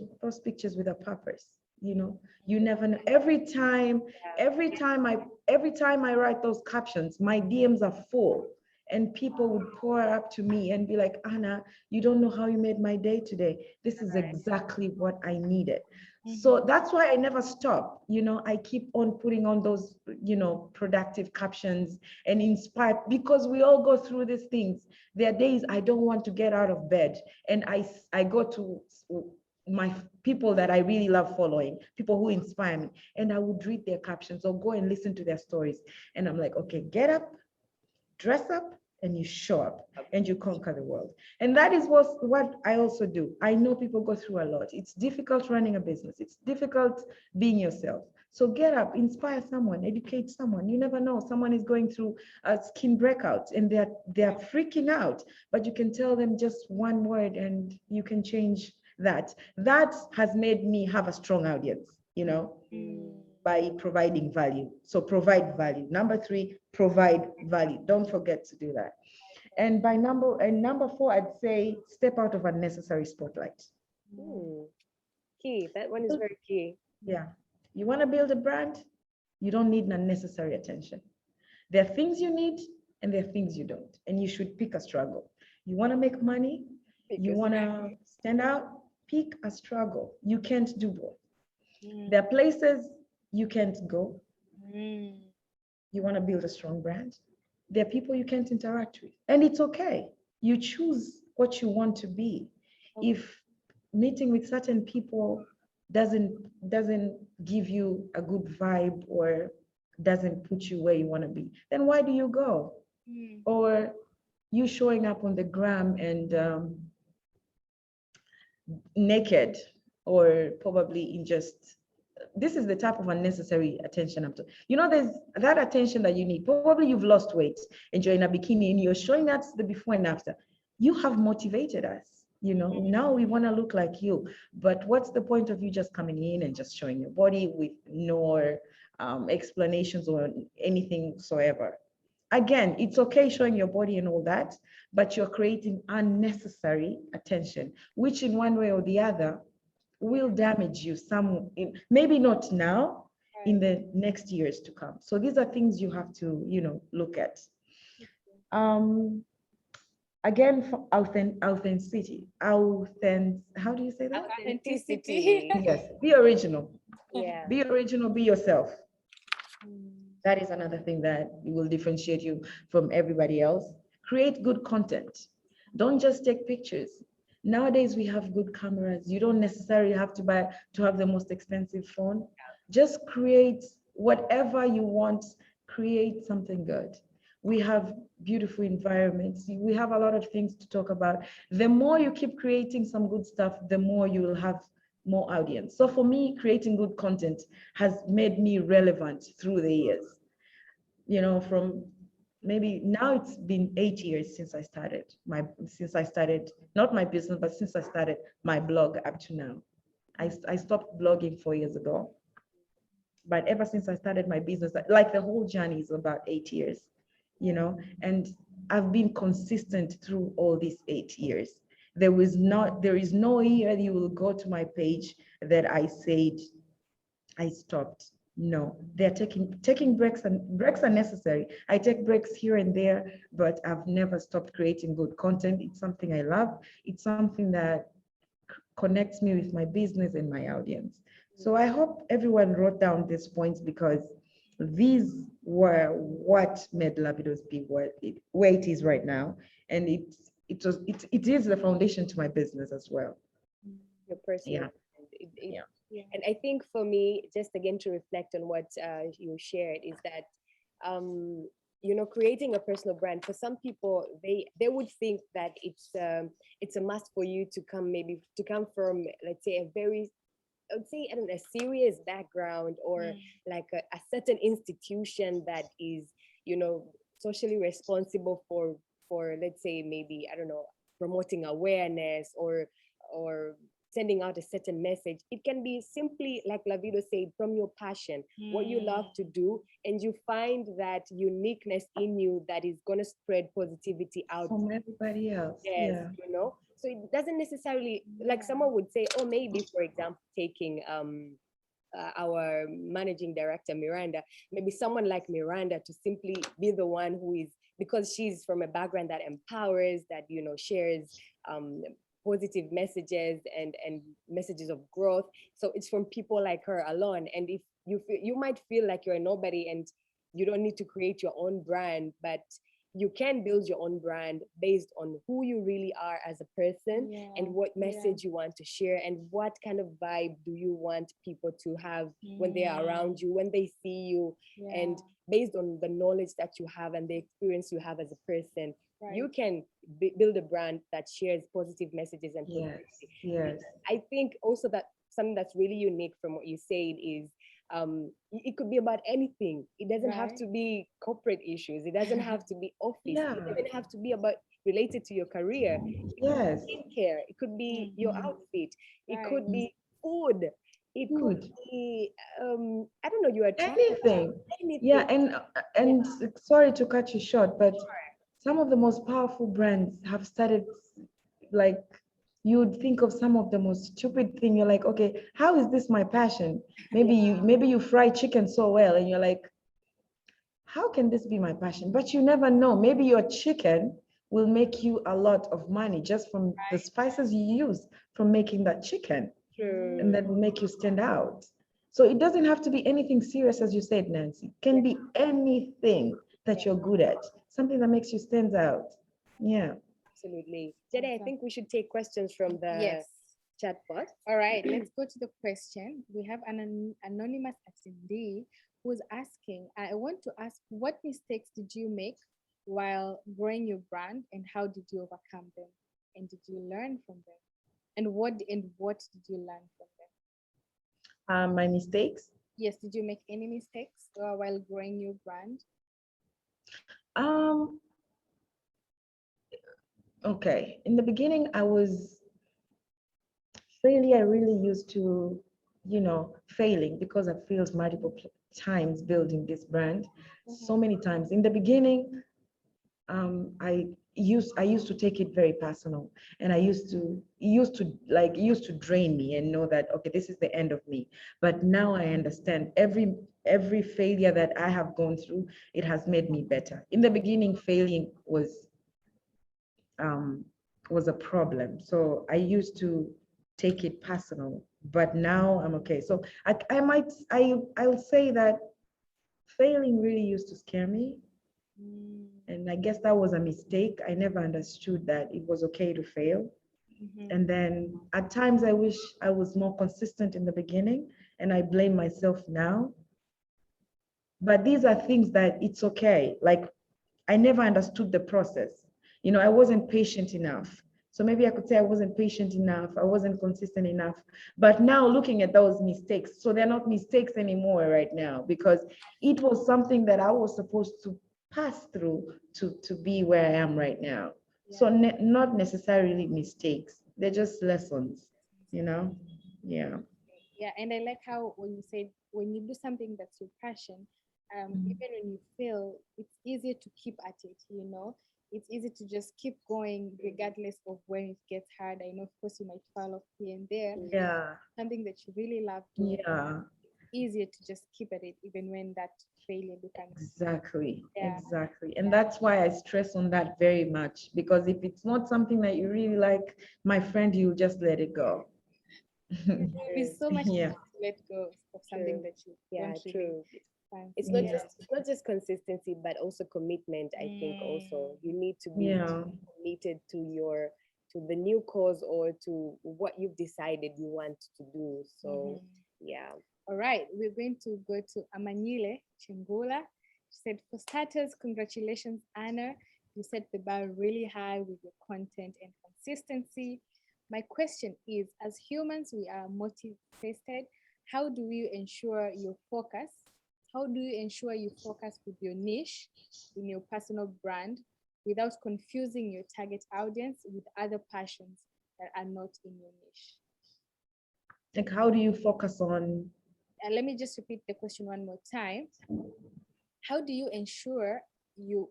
with a purpose. You know, you never know. Every time I write those captions, my DMs are full, and people would pour up to me and be like, Anna, you don't know how you made my day today. This is exactly what I needed. So that's why I never stop. You know, I keep on putting on those, you know, productive captions and inspire, because we all go through these things. There are days I don't want to get out of bed, and I go to my people that I really love following, people who inspire me, and I would read their captions or go and listen to their stories. And I'm like, okay, get up, dress up, and you show up, and you conquer the world. And that is what I also do. I know people go through a lot. It's difficult running a business. It's difficult being yourself. So get up, inspire someone, educate someone. You never know, someone is going through a skin breakout and they're freaking out, but you can tell them just one word and you can change that. That has made me have a strong audience, you know, by providing value. So provide value. Number 3, provide value. Don't forget to do that. And number 4, I'd say step out of unnecessary spotlight. Key. That one is very key. Yeah. You want to build a brand, you don't need unnecessary attention. There are things you need and there are things you don't. And you should pick a struggle. You want to make money, you want to stand out, pick a struggle. You can't do both. There are places you can't go. You want to build a strong brand. There are people you can't interact with. And it's okay. You choose what you want to be. If meeting with certain people doesn't give you a good vibe or doesn't put you where you want to be, then why do you go? Or you showing up on the gram and naked, or probably in just, this is the type of unnecessary attention I'm talking. You know, there's that attention that you need. Probably you've lost weight and you're in a bikini and you're showing us the before and after. You have motivated us. You know, now we want to look like you. But what's the point of you just coming in and just showing your body with no explanations or anything whatsoever? Again, it's okay showing your body and all that, but you're creating unnecessary attention, which in one way or the other will damage you maybe not now, in the next years to come. So these are things you have to, you know, look at. Again, for authenticity. How do you say that? Authenticity. Yes, be original. Yeah. Be original, be yourself. That is another thing that will differentiate you from everybody else. Create good content. Don't just take pictures. Nowadays, we have good cameras. You don't necessarily have to have the most expensive phone. Just create whatever you want. Create something good. We have beautiful environments. We have a lot of things to talk about. The more you keep creating some good stuff, the more you will have more audience. So for me, creating good content has made me relevant through the years. You know, from maybe now it's been 8 years since I started not my business, but since I started my blog up to now. I stopped blogging 4 years ago, but ever since I started my business, like the whole journey is about 8 years, you know, and I've been consistent through all these 8 years. There is no year you will go to my page that I said I stopped. No, they're taking breaks, and breaks are necessary. I take breaks here and there, but I've never stopped creating good content. It's something I love. It's something that connects me with my business and my audience. So I hope everyone wrote down these points, because these were what made Lavidoz be where it is right now, and it is the foundation to my business as well. Your personal. Yeah. Yeah. And I think for me, just again to reflect on what you shared, is that creating a personal brand, for some people, they would think that it's a must for you to come from, let's say, a very, I would say, I don't know, a serious background, or like a certain institution that is, socially responsible for, let's say, maybe, I don't know, promoting awareness, or sending out a certain message. It can be simply, like Lavidoz said, from your passion, what you love to do, and you find that uniqueness in you that is going to spread positivity out from everybody else. Yes, Yeah. So it doesn't necessarily, like someone would say, oh, maybe, for example, taking our managing director, Miranda, maybe someone like Miranda to simply be the one who is, because she's from a background that empowers, that, shares positive messages and messages of growth. So it's from people like her alone. And if you might feel like you're nobody and you don't need to create your own brand, but you can build your own brand based on who you really are as a person, and what message you want to share, and what kind of vibe do you want people to have when they are around you, when they see you, and based on the knowledge that you have and the experience you have as a person, you can build a brand that shares positive messages and positivity. Yes. I think also that something that's really unique from what you said is it could be about anything. It doesn't have to be corporate issues. It doesn't have to be office. It doesn't have to be about related to your career. It could be skincare. It could be your outfit. It could be food. It could be I don't know, you are anything. anything. Yeah, and sorry to cut you short, but some of the most powerful brands have started, like, you'd think of some of the most stupid thing. You're like, okay, how is this my passion? Maybe you fry chicken so well, and you're like, how can this be my passion? But you never know. Maybe your chicken will make you a lot of money just from the spices you use from making that chicken. True. And that will make you stand out. So it doesn't have to be anything serious, as you said, Nancy. It can be anything that you're good at, something that makes you stand out. Yeah. Absolutely. Jede, I think we should take questions from the chat box. All right, let's go to the question. We have an anonymous attendee who's asking, I want to ask, what mistakes did you make while growing your brand, and how did you overcome them? And did you learn from them? And what did you learn from them? My mistakes? Yes, did you make any mistakes while growing your brand? Okay. In the beginning, failure really used to, failing, because I failed multiple times building this brand. So many times. In the beginning, I used to take it very personal, and it used to drain me and know that, okay, this is the end of me. But now I understand every failure that I have gone through, it has made me better. In the beginning, failing was a problem, so I used to take it personal, but now I'm okay. So I'll say that failing really used to scare me. And I guess that was a mistake. I never understood that it was okay to fail. And then at times I wish I was more consistent in the beginning, and I blame myself now. But these are things that it's okay. Like, I never understood the process. I wasn't patient enough. So maybe I could say I wasn't patient enough. I wasn't consistent enough. But now looking at those mistakes, so they're not mistakes anymore right now, because it was something that I was supposed to pass through to be where I am right now. So not necessarily mistakes. They're just lessons, Yeah. Yeah, and I like how when you said, when you do something that's your passion, even when you fail, it's easier to keep at it, it's easy to just keep going regardless of when it gets hard. I know, of course, you might fall off here and there. Yeah. Something that you really love doing. Yeah. Easier to just keep at it even when that failure becomes. Exactly. Yeah. Exactly. And that's why I stress on that very much, because if it's not something that you really like, my friend, you just let it go. There will be so much Yeah. to let go of something True. that you Yeah, don't really true. fancy. It's Yeah. not just consistency, but also commitment. I think also you need to be Yeah. committed to the new cause or to what you've decided you want to do. So yeah. All right, we're going to go to Amanyile Chingula. She said, for starters, congratulations, Anna. You set the bar really high with your content and consistency. My question is, as humans, we are multifaceted. How do you ensure your focus? How do you ensure you focus with your niche in your personal brand without confusing your target audience with other passions that are not in your niche? Like, how do you focus on? Let me just repeat the question one more time. How do you ensure you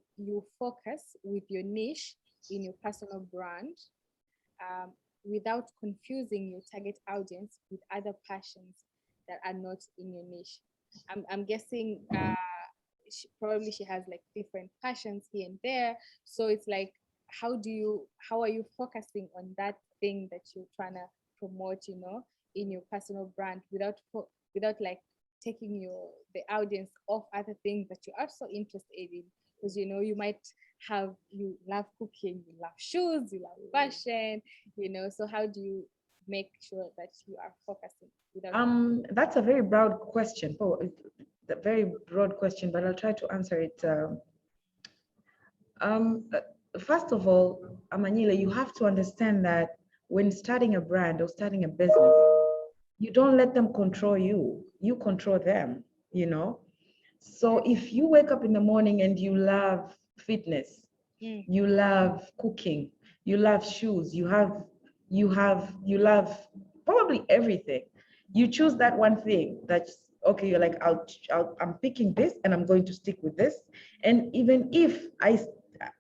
focus with your niche in your personal brand without confusing your target audience with other passions that are not in your niche? I'm guessing probably she has like different passions here and there. So it's like, how are you focusing on that thing that you're trying to promote, in your personal brand without like taking the audience off other things that you're also interested in? Because you might you love cooking, you love shoes, you love fashion, so how do you make sure that you are focusing without That's a very broad question. Oh, a very broad question, but I'll try to answer it. First of all, Amanyile, you have to understand that when starting a brand or starting a business, you don't let them control you. You control them. So if you wake up in the morning and you love fitness, you love cooking, you love shoes, you love probably everything. You choose that one thing that's okay. You're like, I'm picking this and I'm going to stick with this. And even if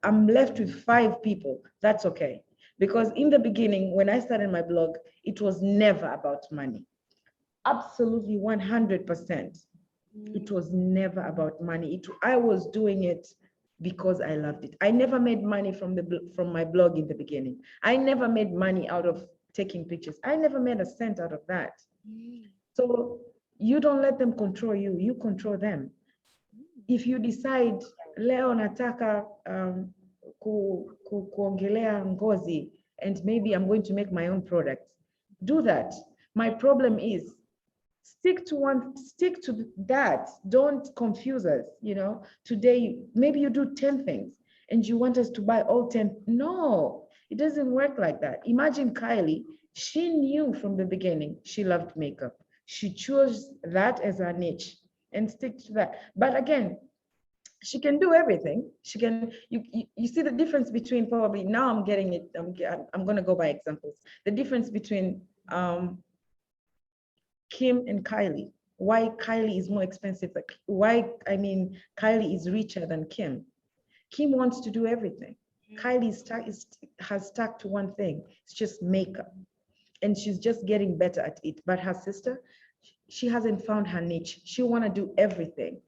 I'm left with 5 people, that's okay. Because in the beginning, when I started my blog, it was never about money. Absolutely 100%. It was never about money. I was doing it because I loved it. I never made money from my blog in the beginning. I never made money out of taking pictures. I never made a cent out of that. So you don't let them control you. You control them. If you decide leo nataka kuongelea ngozi, and maybe I'm going to make my own product, do that. My problem is stick to that. Don't confuse us. Today maybe you do 10 things and you want us to buy all 10. No, it doesn't work like that. Imagine Kylie. She knew from the beginning she loved makeup. She chose that as her niche and stick to that. But again, she can do everything. She can. You see the difference between, probably now I'm getting it. I'm going to go by examples. The difference between Kim and Kylie. Why Kylie is more expensive? Kylie is richer than Kim. Kim wants to do everything. Kylie has stuck to one thing. It's just makeup, and she's just getting better at it. But her sister, she hasn't found her niche. She want to do everything.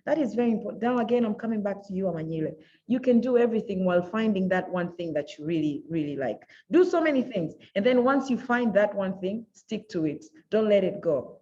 That is very important. Now again, I'm coming back to you, Amanyile. You can do everything while finding that one thing that you really, really like. Do so many things, and then once you find that one thing, stick to it. Don't let it go.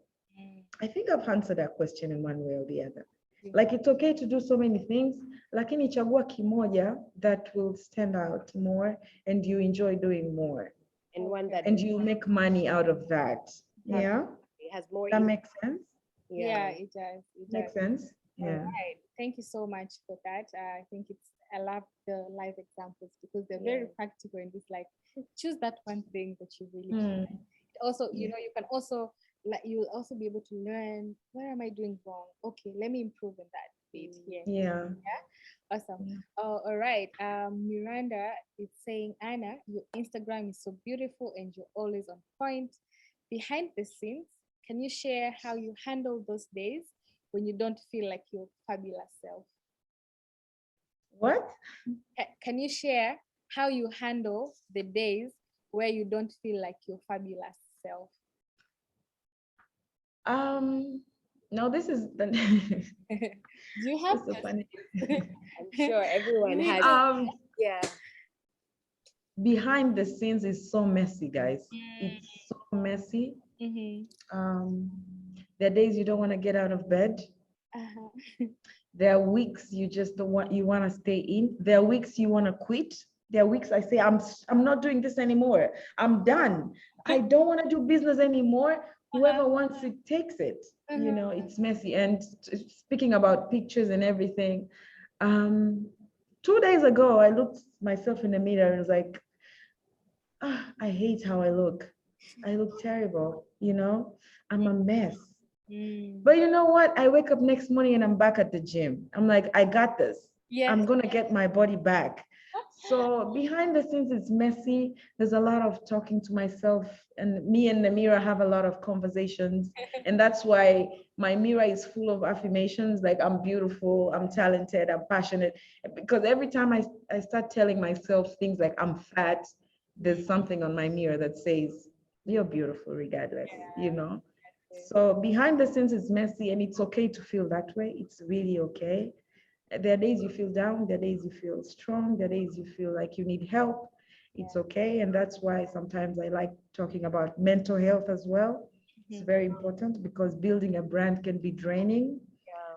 I think I've answered that question in one way or the other. Like, it's okay to do so many things, lakini chagua kimoja that will stand out more and you enjoy doing more. And one that And you make money out of that. Yeah. it has more That makes sense. Yeah, it does. Makes sense. All Yeah. right. Thank you so much for that. I think I love the live examples because they're very practical, and it's like, choose that one thing that you really like. Also, you can also, like, you'll also be able to learn, where am I doing wrong? Okay, let me improve in that bit here. Yeah. Awesome. All right. Miranda is saying, Anna, your Instagram is so beautiful and you're always on point. Behind the scenes, can you share how you handle those days when you don't feel like your fabulous self? What? Can you share how you handle the days where you don't feel like your fabulous self? No, this is the Do you have this is so funny. I'm sure everyone has. Yeah. Behind the scenes is so messy, guys. It's so messy. There are days you don't want to get out of bed. There are weeks you just don't want, you want to stay in. There are weeks you want to quit. There are weeks I say, I'm not doing this anymore. I'm done. I don't want to do business anymore. Whoever wants it takes it. You know, it's messy. And speaking about pictures and everything, 2 days ago, I looked myself in the mirror and was like, I hate how I look. I look terrible, you know, I'm a mess. But you know what? I wake up next morning and I'm back at the gym. I'm like, I got this. Yes. I'm going to get my body back. So behind the scenes, it's messy. There's a lot of talking to myself, and me and the mirror have a lot of conversations. And that's why my mirror is full of affirmations like I'm beautiful, I'm talented, I'm passionate. Because every time I start telling myself things like I'm fat, there's something on my mirror that says, you're beautiful regardless, you know? So behind the scenes, it's messy, and it's okay to feel that way. It's really okay. There are days you feel down, there are days you feel strong, there are days you feel like you need help. It's okay. And that's why sometimes I like talking about mental health as well. It's very important because building a brand can be draining.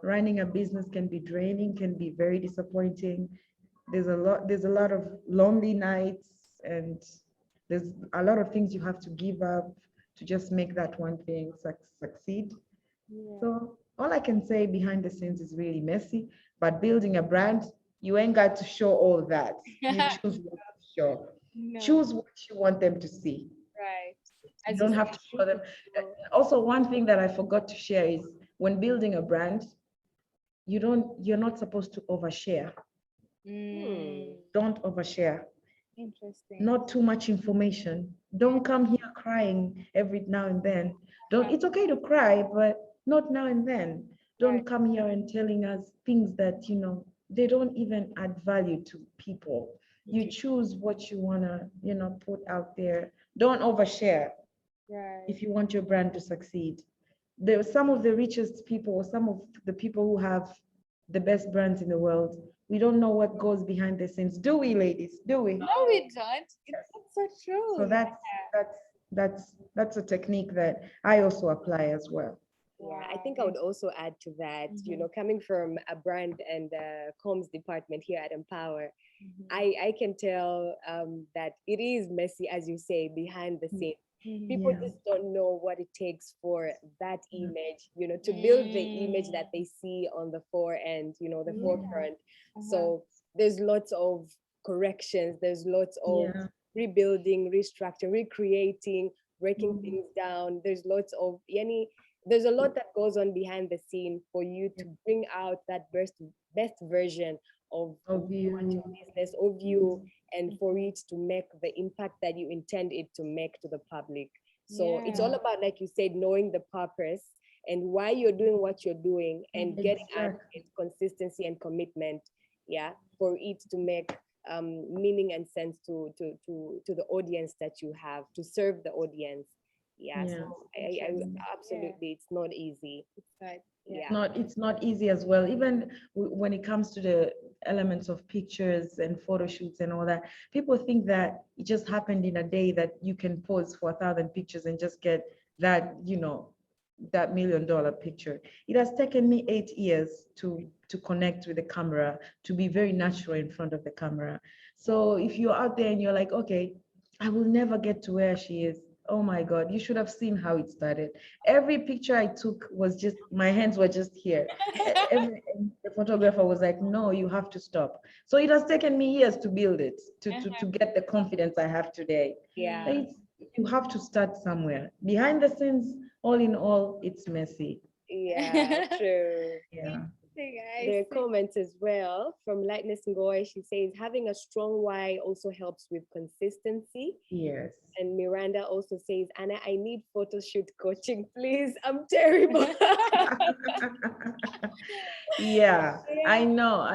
Running a business can be draining, can be very disappointing. There's a lot of lonely nights, and there's a lot of things you have to give up to just make that one thing succeed. So all I can say, behind the scenes is really messy, but building a brand, you ain't got to show all that. You choose what to show. No. Choose what you want them to see. Right. You don't have to show them. Also, one thing that I forgot to share is when building a brand, you're not supposed to overshare. Don't overshare. Interesting. Not too much information. Don't come here crying every now and then. It's okay to cry, but not now and then. Don't come here and telling us things that, you know, they don't even add value to people. You choose what you want to, you know, put out there. Don't overshare if you want your brand to succeed. There are some of the richest people, some of the people who have the best brands in the world. We don't know what goes behind the scenes. Do we, ladies? Do we? No, we don't. It's so true. So that's a technique that I also apply as well. Yeah, I think I would also add to that, you know, coming from a brand and comms department here at Empower, I can tell that it is messy, as you say, behind the scenes. People just don't know what it takes for that image, you know, to build the image that they see on the fore and, you know, the forefront. So there's lots of corrections, there's lots of rebuilding, restructuring, recreating, breaking things down. There's lots of there's a lot that goes on behind the scene for you to bring out that best version of your business, of you, and for it to make the impact that you intend it to make to the public. So it's all about, like you said, knowing the purpose and why you're doing what you're doing, and getting at it, consistency and commitment, for it to make meaning and sense to the audience that you have, to serve the audience. So I absolutely, it's not easy. It's not easy as well. Even when it comes to the elements of pictures and photo shoots and all that, people think that it just happened in a day, that you can pose for 1,000 pictures and just get that, you know, that $1 million picture. It has taken me 8 years to connect with the camera, to be very natural in front of the camera. So if you're out there and you're like, okay, I will never get to where she is, oh my God, you should have seen how it started. Every picture I took was just, my hands were just here. The photographer was like, no, you have to stop. So it has taken me years to build it, to get the confidence I have today. You have to start somewhere. Behind the scenes, all in all, it's messy. Yeah, true. There are comments as well from Lightness Ngoy. She says having a strong why also helps with consistency. Yes. And Miranda also says, Anna, I need photo shoot coaching, please. I'm terrible. Yeah, I know.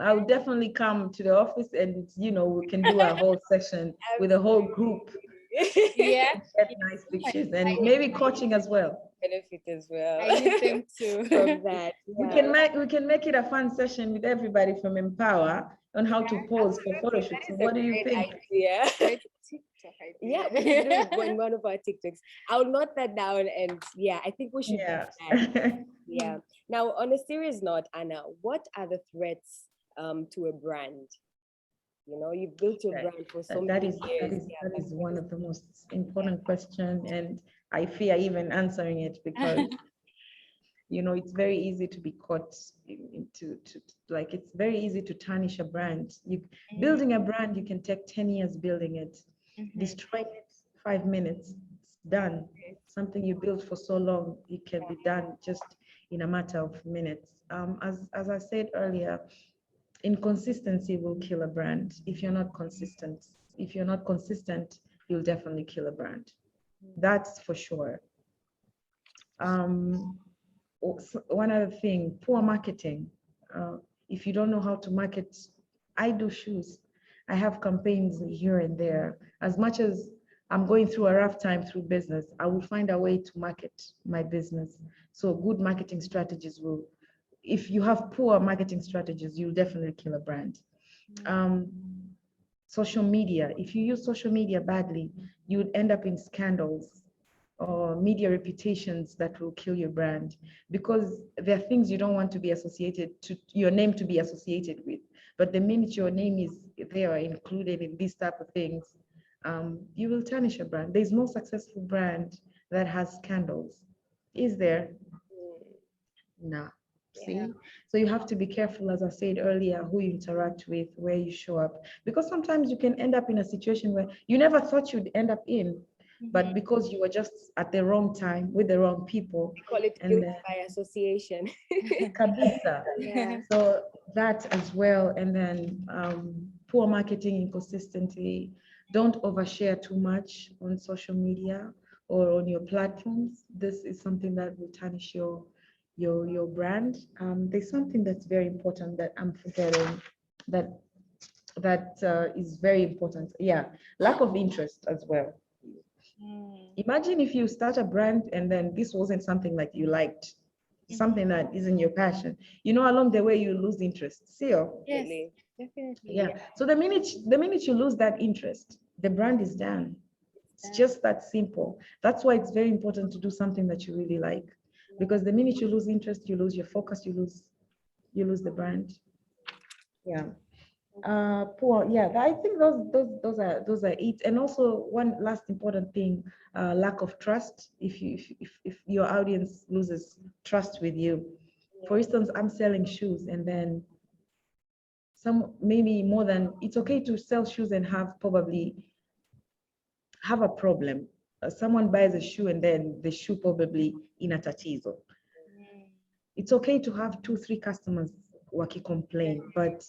I'll definitely come to the office and, we can do a whole session with a whole group. Yeah. Get nice pictures and maybe coaching as well. Benefit as well. I need them too. From that. Yeah. We can make it a fun session with everybody from Empower on how to pose for photo shoots. So what do you think? Idea. TikTok idea. Yeah, we can do it in one of our TikToks. I'll note that down, and I think we should do that. Yeah. Now, on a serious note, Anna, what are the threats to a brand? You've built your brand for so many years. That is one of the most important questions, and I fear even answering it because it's very easy to be caught it's very easy to tarnish a brand. Building a brand, you can take 10 years building it, destroying it 5 minutes, it's done. Something you built for so long, it can be done just in a matter of minutes. As I said earlier, inconsistency will kill a brand. If you're not consistent, you'll definitely kill a brand. That's for sure. One other thing, poor marketing. If you don't know how to market, I do shoes. I have campaigns here and there. As much as I'm going through a rough time through business, I will find a way to market my business. So good marketing strategies if you have poor marketing strategies, you'll definitely kill a brand. Social media, if you use social media badly, you would end up in scandals or media reputations that will kill your brand, because there are things you don't want to be your name to be associated with. But the minute your name is there included in these type of things, you will tarnish a brand. There's no successful brand that has scandals. Is there? No. See, so you have to be careful, as I said earlier, who you interact with, where you show up, because sometimes you can end up in a situation where you never thought you'd end up in, but because you were just at the wrong time with the wrong people. We call it guilt by association. Kabisa. So that as well, and then poor marketing inconsistency. Don't overshare too much on social media or on your platforms. This is something that will tarnish your brand. There's something that's very important that I'm forgetting that is very important. Yeah, lack of interest as well. Imagine if you start a brand and then this wasn't something like you liked, something that isn't your passion. Along the way you lose interest. Yes, definitely. Yeah. So the minute you lose that interest, the brand is done. It's just that simple. That's why it's very important to do something that you really like. Because the minute you lose interest, you lose your focus, you lose the brand. Yeah. Poor. Yeah. I think those are it. And also one last important thing, lack of trust. If your audience loses trust with you, for instance, I'm selling shoes, and then maybe more than, it's okay to sell shoes and probably have a problem. Someone buys a shoe and then the shoe probably in a tatizo. It's okay to have 2-3 customers complain, but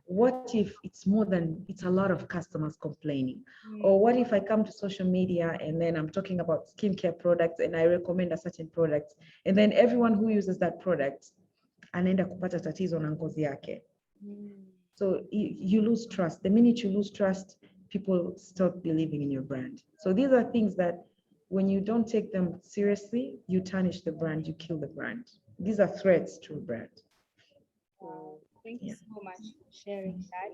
what if it's a lot of customers complaining? Or what if I come to social media and then I'm talking about skincare products and I recommend a certain product, and then everyone who uses that product anaenda kupata tatizo na ngozi yake. So you lose trust. The minute you lose trust, people stop believing in your brand. So these are things that when you don't take them seriously, you tarnish the brand, you kill the brand. These are threats to a brand. Wow. Thank you so much for sharing that.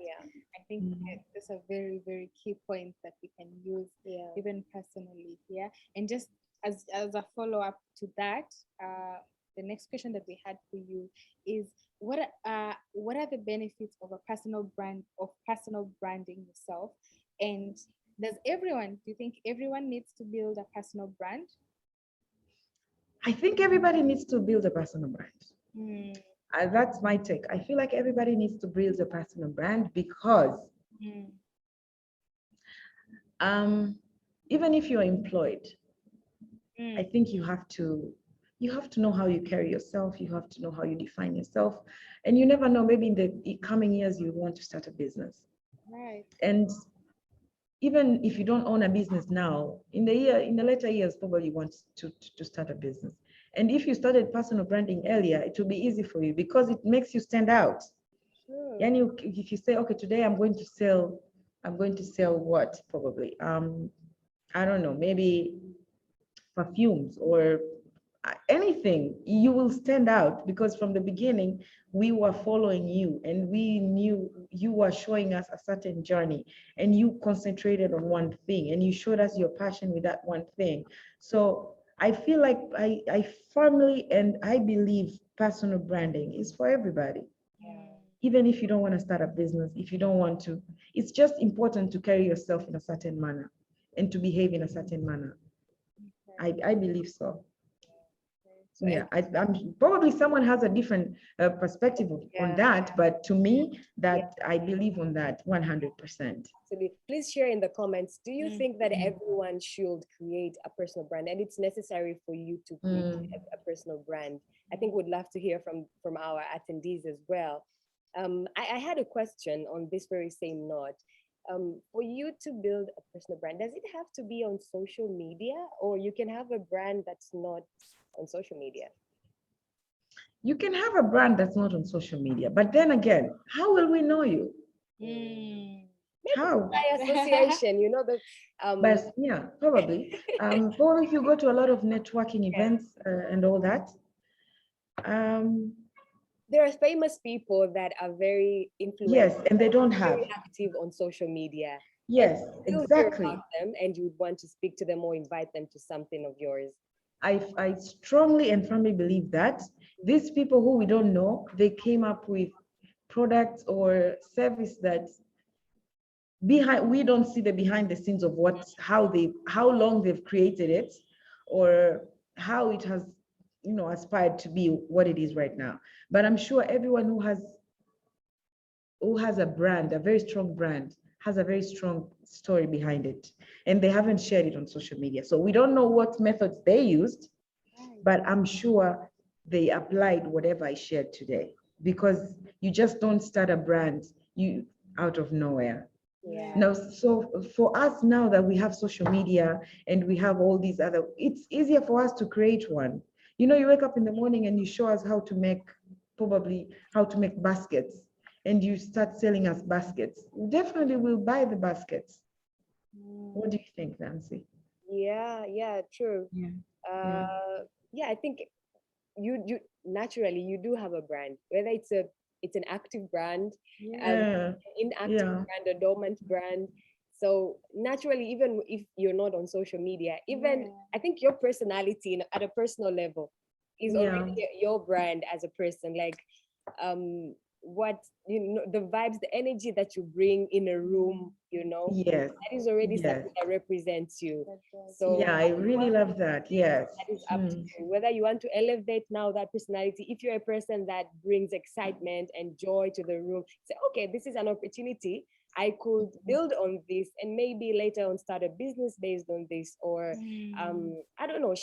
I think that's a very, very key point that we can use even personally here. And just as a follow-up to that, the next question that we had for you is, what are the benefits of a personal branding yourself? And do you think everyone needs to build a personal brand? I think everybody needs to build a personal brand. That's my take. I feel like everybody needs to build a personal brand because even if you're employed, I think you have to you have to know how you carry yourself. You have to know how you define yourself. And you never know, maybe in the coming years, you want to start a business. Right. And even if you don't own a business now, in the later years, probably you want to start a business. And if you started personal branding earlier, it will be easy for you because it makes you stand out. And if you say, okay, today I'm going to sell what probably, I don't know, maybe perfumes or anything, you will stand out because from the beginning we were following you and we knew you were showing us a certain journey and you concentrated on one thing and you showed us your passion with that one thing. So I feel like I firmly and I believe personal branding is for everybody. Even if you don't want to start a business, if you don't want to, it's just important to carry yourself in a certain manner and to behave in a certain manner. I believe so. So Yeah, I'm probably someone has a different perspective on that, but to me, that I believe on that 100%. Absolutely. Please share in the comments. Do you think that everyone should create a personal brand, and it's necessary for you to create a personal brand? I think we'd love to hear from our attendees as well. I had a question on this very same note. For you to build a personal brand, does it have to be on social media, or you can have a brand that's not on social media? You can have a brand that's not on social media, but then again, how will we know you? How? By association, you know, But yeah, probably. Probably if you go to a lot of networking events and all that. There are famous people that are very influential. Yes, and they don't have. Very active on social media. Yes, And exactly. about them, and you would want to speak to them or invite them to something of yours. I strongly and firmly believe that these people who we don't know, they came up with products or service that we don't see the behind the scenes of how long they've created it or how it has aspired to be what it is right now. But I'm sure everyone who has a brand, a very strong brand, has a very strong story behind it, and they haven't shared it on social media. So we don't know what methods they used, but I'm sure they applied whatever I shared today, because you just don't start a brand out of nowhere. Now, so for us now that we have social media and we have all these other, it's easier for us to create one. You wake up in the morning and you show us how to make baskets, and you start selling us baskets. We definitely will buy the baskets. What do you think, Nancy? Yeah, true. Yeah, I think you naturally you do have a brand, whether it's an active brand, an inactive brand, a dormant brand. So naturally, even if you're not on social media, even I think your personality at a personal level is already your brand as a person. Like what the vibes, the energy that you bring in a room, yes, that is already something that represents you. So yeah, I really love that. Yes, that is up to you, whether you want to elevate now that personality. If you're a person that brings excitement and joy to the room, say, okay, this is an opportunity, I could build on this and maybe later on start a business based on this, or I don't know,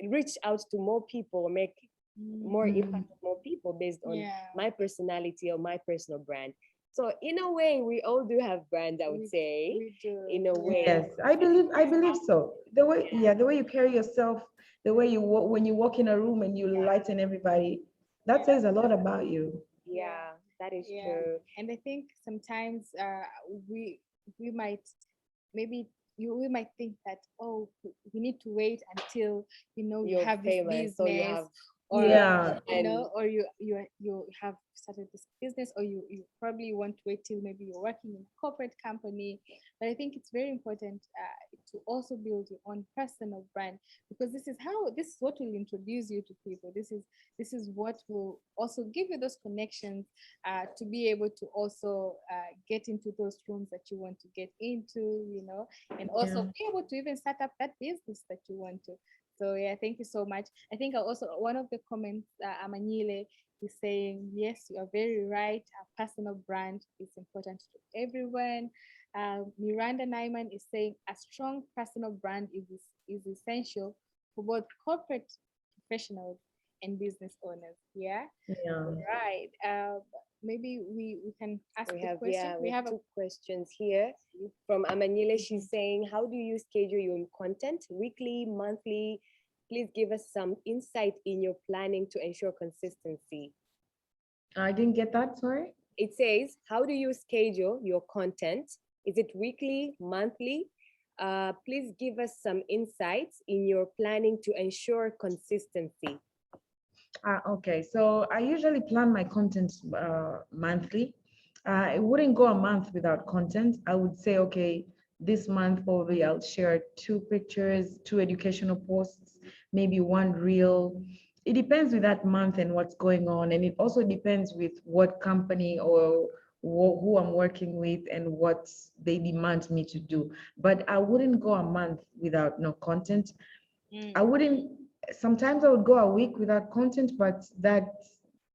reach out to more people, make more impact on more people based on my personality or my personal brand. So in a way, we all do have brands, I would say. In a way. Yes, I believe so. The way you carry yourself, the way you walk when you walk in a room and you lighten everybody, that says a lot about you. Yeah, that is true. And I think sometimes we might we might think that, oh, we need to wait until you have this business, so you have, or and or you have started this business, or you probably want to wait till maybe you're working in a corporate company. But I think it's very important to also build your own personal brand, because this is what will introduce you to people. This is what will also give you those connections to be able to also get into those rooms that you want to get into, and also be able to even start up that business that you want to. So yeah, thank you so much. I think also one of the comments, Amanyile is saying, yes, you are very right. A personal brand is important to everyone. Miranda Nyman is saying a strong personal brand is essential for both corporate professionals and business owners. Yeah. Yeah. Right. Maybe we can ask We the have, question. we have two questions here from Amanyele. She's saying, how do you schedule your content? Weekly, monthly? Please give us some insight in your planning to ensure consistency. I didn't get that, sorry. It says, how do you schedule your content? Is it weekly, monthly? Please give us some insights in your planning to ensure consistency. Okay, so I usually plan my content monthly. It wouldn't go a month without content. I would say, okay, this month probably I'll share 2 pictures, 2 educational posts, maybe 1 reel. It depends with that month and what's going on. And it also depends with what company or who I'm working with and what they demand me to do. But I wouldn't go a month without no content. I wouldn't, sometimes I would go a week without content, but that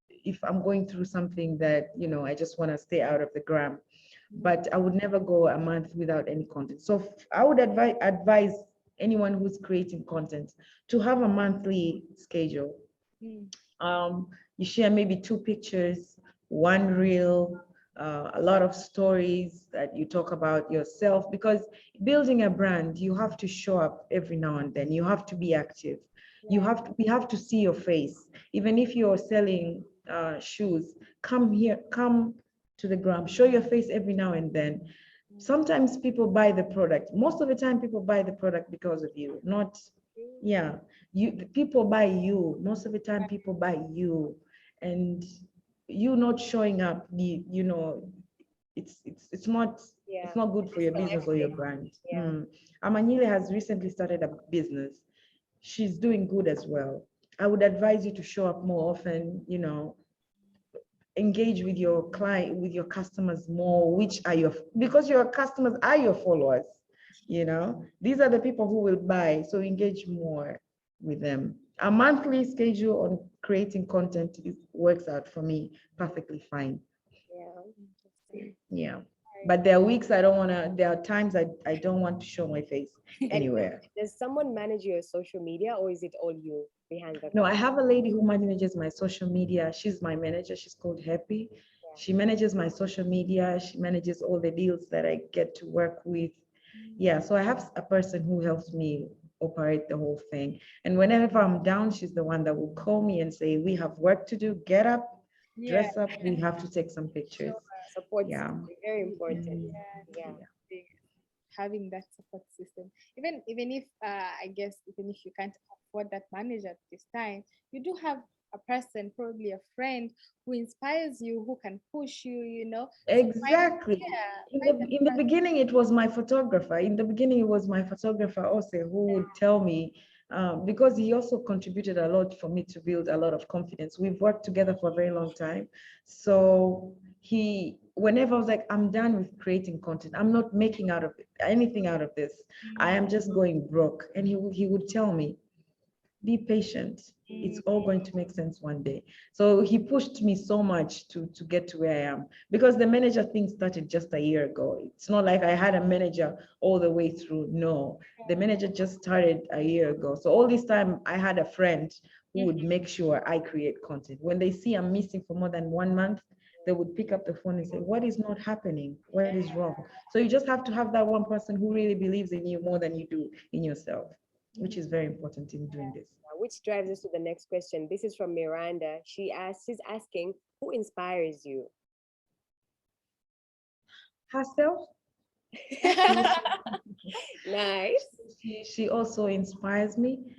if I'm going through something that, you know, I just want to stay out of the gram. But I would never go a month without any content. So I would advise anyone who's creating content to have a monthly schedule. You share maybe 2 pictures, 1 reel, a lot of stories that you talk about yourself, because building a brand, you have to show up every now and then. You have to be active. We have to see your face. Even if you're selling shoes, come to the gram, show your face every now and then. Sometimes people buy the product. Most of the time people buy the product because of you, not, yeah, people buy you. Most of the time people buy you, and you not showing up, you know, it's not good for your business or your brand. Amanyile has recently started a business. She's doing good as well. I would advise you to show up more often, you know, engage with your client, with your customers more, which are because your customers are your followers, you know, these are the people who will buy, so engage more with them. A monthly schedule on creating content works out for me perfectly fine. Yeah. But there are weeks there are times I don't want to show my face anywhere. Does someone manage your social media, or is it all you behind the No, I have a lady who manages my social media. She's my manager. She's called Happy. She manages my social media. She manages all the deals that I get to work with. Yeah, so I have a person who helps me operate the whole thing. And whenever I'm down, she's the one that will call me and say, we have work to do. Get up, dress up. We have to take some pictures. Support system, very important. Having that support system, even if I guess even if you can't afford that manager at this time, you do have a person, probably a friend, who inspires you, who can push you, you know. Exactly. In the beginning, it was my photographer. In the beginning, it was my photographer also who would tell me, because he also contributed a lot for me to build a lot of confidence. We've worked together for a very long time. So whenever I was like, I'm done with creating content, I'm not making anything out of this, I am just going broke. And he would tell me, be patient. It's all going to make sense one day. So he pushed me so much to get to where I am, because the manager thing started just a year ago. It's not like I had a manager all the way through. No, the manager just started a year ago. So all this time I had a friend who would make sure I create content. When they see I'm missing for more than 1 month, they would pick up the phone and say, what is not happening? What is wrong? So you just have to have that one person who really believes in you more than you do in yourself, which is very important in doing this. Which drives us to the next question. This is from Miranda. She's asking, who inspires you? Herself. Nice. She also inspires me.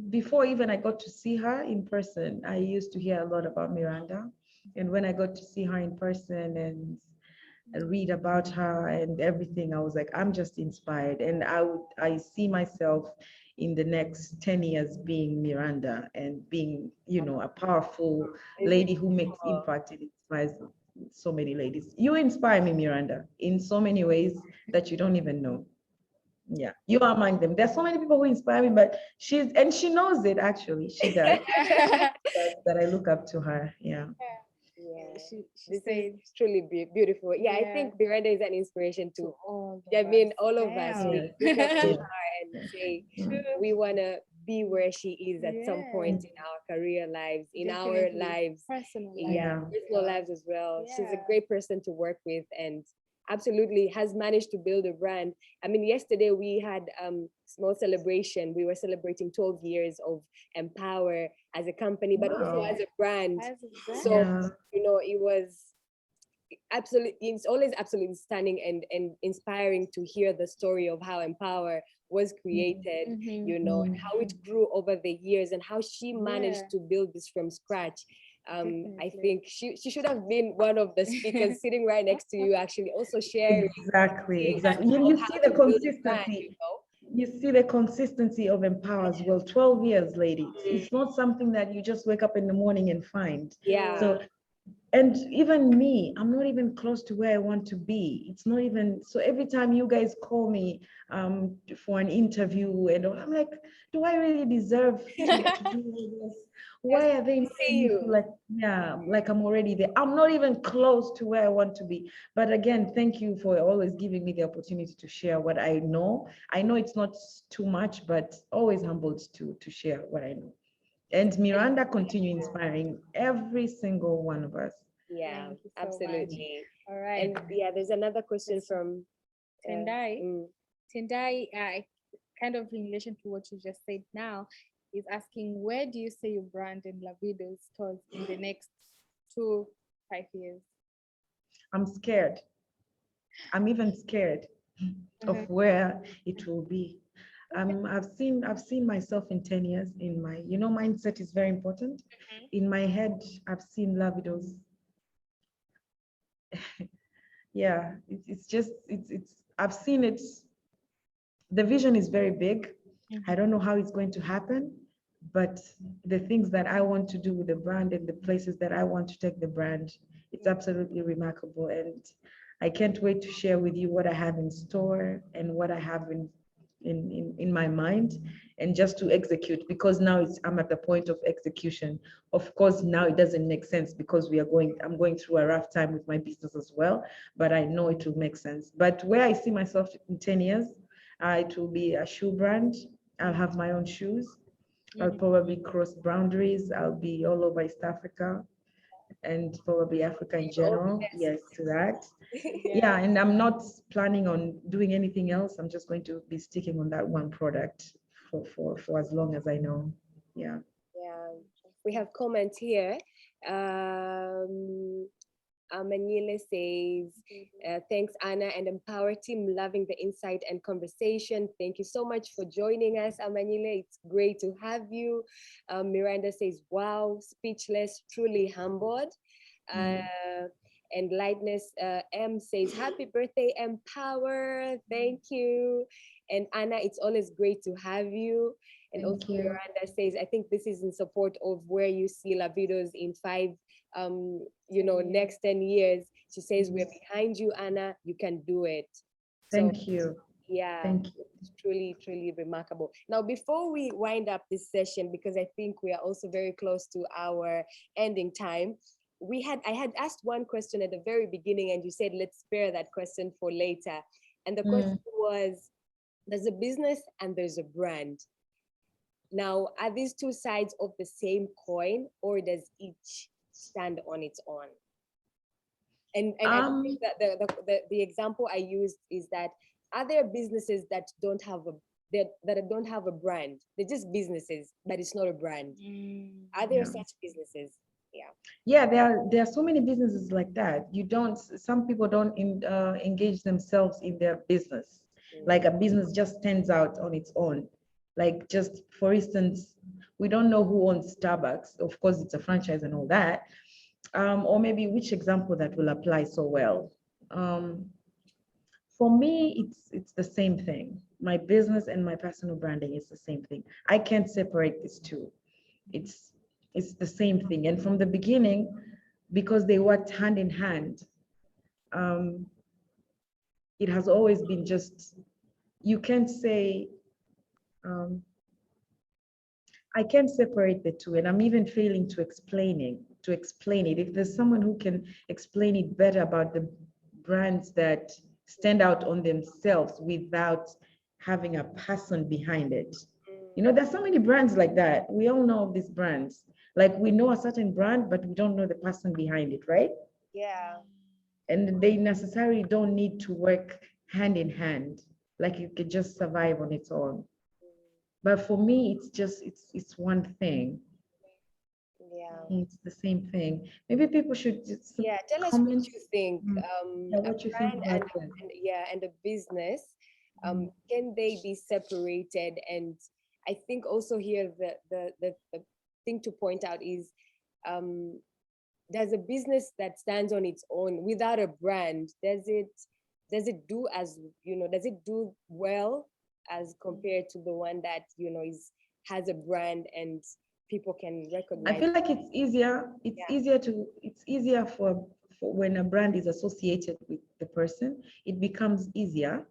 Before even I got to see her in person, I used to hear a lot about Miranda. And when I got to see her in person and read about her and everything, I was like, I'm just inspired. And I see myself in the next 10 years being Miranda and being, you know, a powerful lady who makes impact and inspires so many ladies. You inspire me, Miranda, in so many ways that you don't even know. Yeah, you are among them. There's so many people who inspire me, but she knows it actually. She does. that I look up to her. Yeah. This is truly beautiful. I think Miranda is an inspiration to all of us. We look up to her and say, we want to be where she is at some point in our career lives, in our Definitely. lives, Personal life. yeah, personal lives as well. She's a Yeah. great person to work with, and absolutely has managed to build a brand. I mean, yesterday we had small celebration. We were celebrating 12 years of Empower as a company, but also Wow. as a brand. As a brand. So, Yeah. you know, it was absolutely, it's always absolutely stunning and inspiring to hear the story of how Empower was created, Mhm. you know, and how it grew over the years and how she managed Yeah. to build this from scratch. I Definitely. think she should have been one of the speakers sitting right next to you, actually, also sharing Exactly, exactly. of You how see to the build a brand, consistency. you know. You see the consistency of Empower as well. 12 years, ladies. It's not something that you just wake up in the morning and find. Yeah. So, and even me, I'm not even close to where I want to be. It's not even, so every time you guys call me for an interview and all, I'm like, do I really deserve to do all this? Why are they making me feel like, yeah, like I'm already there? I'm not even close to where I want to be. But again, thank you for always giving me the opportunity to share what I know. I know it's not too much, but always humbled to share what I know. And Miranda continue inspiring every single one of us. Yeah, Thank you so absolutely. All right. And yeah, there's another question from Tendai. Tendai, kind of in relation to what you just said now, is asking, where do you see your brand in Lavidoz stores in the next 2-5 years? I'm scared. I'm even scared of where it will be. I've seen myself in 10 years in my, mindset is very important. In my head, I've seen Lavidoz. Yeah, I've seen it. The vision is very big. I don't know how it's going to happen, but the things that I want to do with the brand and the places that I want to take the brand, it's absolutely remarkable. And I can't wait to share with you what I have in store and what I have in my mind, and just to execute, because now I'm at the point of execution. Of course, now it doesn't make sense because I'm going through a rough time with my business as well, but I know it will make sense. But where I see myself in 10 years, it will be a shoe brand. I'll have my own shoes. I'll probably cross boundaries. I'll be all over East Africa and probably Africa in general. Yes, to that. Yeah, and I'm not planning on doing anything else. I'm just going to be sticking on that one product for as long as I know. Yeah. Yeah, we have comments here. Manila says, thanks, Anna and Empower team. Loving the insight and conversation. Thank you so much for joining us, Manila. It's great to have you. Miranda says, wow, speechless, truly humbled. And Lightness M says, happy birthday, Empower. Thank you. And Anna, it's always great to have you. And Thank also you. Miranda says, I think this is in support of where you see Lavidoz in 5, next 10 years. She says, we're behind you, Anna. You can do it. Thank you. Yeah, Thank you. it's truly, truly remarkable. Now, before we wind up this session, because I think we are also very close to our ending time, I had asked one question at the very beginning, and you said, let's spare that question for later. And the question was, there's a business and there's a brand. Now, are these two sides of the same coin, or does each stand on its own? And I think that the example I used is that, are there businesses that don't have a brand? They're just businesses, but it's not a brand. Are there such businesses? Yeah, there are so many businesses like that. Some people don't engage themselves in their business. Like a business just stands out on its own. Like, just for instance, we don't know who owns Starbucks. Of course, it's a franchise and all that. Or maybe which example that will apply so well. For me, it's the same thing. My business and my personal branding is the same thing. I can't separate these two. It's the same thing. And from the beginning, because they worked hand in hand, it has always been just, you can't say, I can't separate the two, and I'm even failing to explain it. If there's someone who can explain it better about the brands that stand out on themselves without having a person behind it, You know, there's so many brands like that. We all know of these brands. Like we know a certain brand, but we don't know the person behind it, right? Yeah. And they necessarily don't need to work hand in hand. Like it could just survive on its own. But for me, it's just it's one thing. Yeah. It's the same thing. Maybe people should just Yeah. Tell us what comment you think. yeah, A what you think brand about that. and a business, can they be separated? And I think also here the thing to point out is, there's a business that stands on its own without a brand. Does it do as, does it do well as compared to the one that, has a brand and people can I recognize? feel like it's easier. Yeah. It's easier for when a brand is associated with the person, it becomes easier.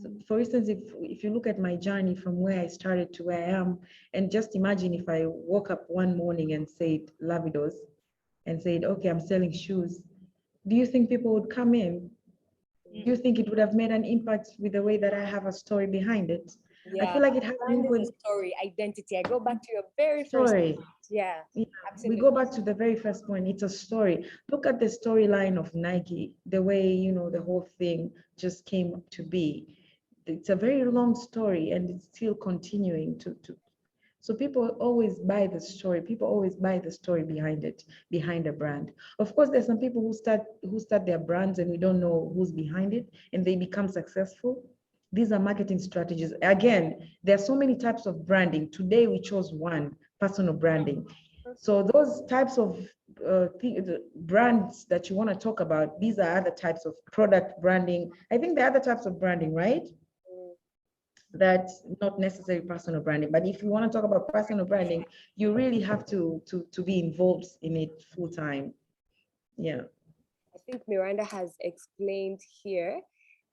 So for instance, if you look at my journey from where I started to where I am, and just imagine if I woke up one morning and said Lavidoz and said, okay, I'm selling shoes. Do you think people would come in? Do you think it would have made an impact with the way that I have a story behind it? I Yeah. feel like it has Brand with is a story, identity. I go back to your very first story. point. Yeah, Yeah, we absolutely. go back to the very first point. It's a story. Look at the storyline of Nike, the way, the whole thing just came to be. It's a very long story and it's still continuing to. So people always buy the story. People always buy the story behind it, behind a brand. Of course, there's some people who start their brands and we don't know who's behind it and they become successful. These are marketing strategies. Again, there are so many types of branding. Today we chose one, personal branding. So those types of the brands that you want to talk about, these are other types of product branding. I think there are other types of branding, right? That's not necessarily personal branding. But if you want to talk about personal branding, you really have to be involved in it full time. Yeah. I think Miranda has explained here.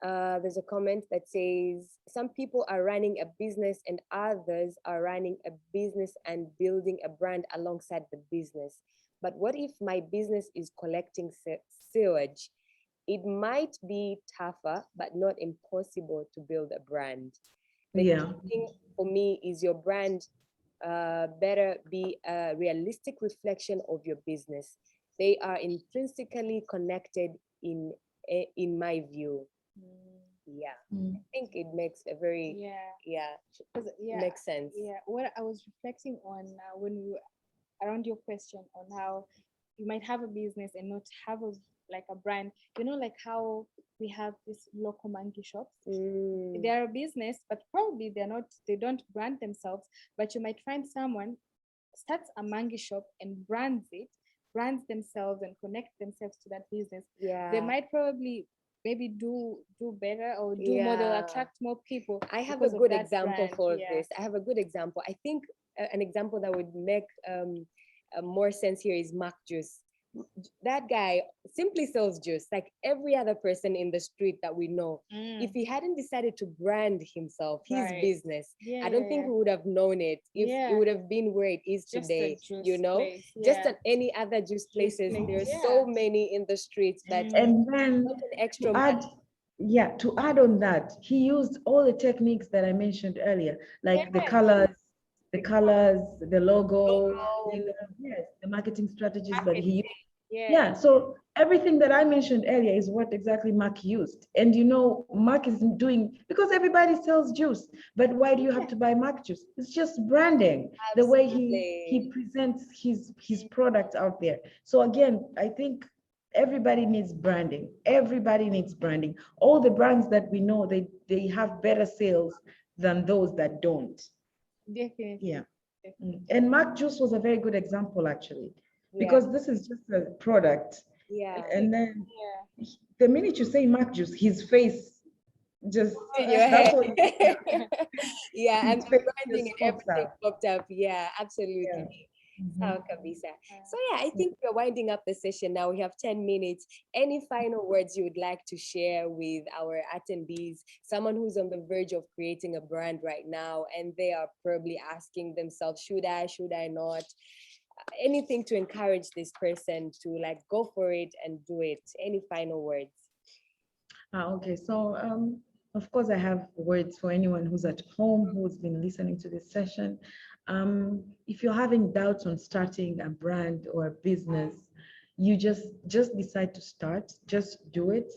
There's a comment that says some people are running a business and others are running a business and building a brand alongside the business. But what if my business is collecting sewage? It might be tougher, but not impossible to build a brand. The Yeah. key thing for me is your brand better be a realistic reflection of your business. They are intrinsically connected in my view. Yeah, I think it makes a very makes sense. Yeah, what I was reflecting on when we were around your question on how you might have a business and not have like a brand, like how we have these local monkey shops. They're a business, but probably they don't brand themselves, but you might find someone starts a mangi shop and brands themselves and connect themselves to that business. Yeah, They might probably maybe do better or do more. They'll attract more people. I have a good example for this. I have a good example. I think an example that would make more sense here is Mac Juice. That guy simply sells juice like every other person in the street that we know. If he hadn't decided to brand himself, his business, I don't think we would have known it. If it would have been where it is Just today, place. just at any other juice places. There's so many in the streets that And then not an extra to add on that, he used all the techniques that I mentioned earlier, like the colors, the logo, the marketing strategies that he used. Yeah, so everything that I mentioned earlier is what exactly Mark used. And Mark is doing, because everybody sells juice, but why do you have to buy Mark juice? It's just branding, the way he presents his product out there. So again, I think everybody needs branding. Everybody needs branding. All the brands that we know, they have better sales than those that don't. Definitely. Yeah. And Mark Juice was a very good example, actually, because this is just a product. Yeah. And then the minute you say Mark Juice, his face just in your head. Yeah, and the branding and everything popped up. Yeah, absolutely. Yeah. Kabisa. So I think we're winding up the session now. We have 10 minutes. Any final words you would like to share with our attendees? Someone who's on the verge of creating a brand right now, and they are probably asking themselves, should I not? Anything to encourage this person to go for it and do it. Any final words? Okay, so Of course, I have words for anyone who's at home, who's been listening to this session. If you're having doubts on starting a brand or a business, you just decide to start, just do it.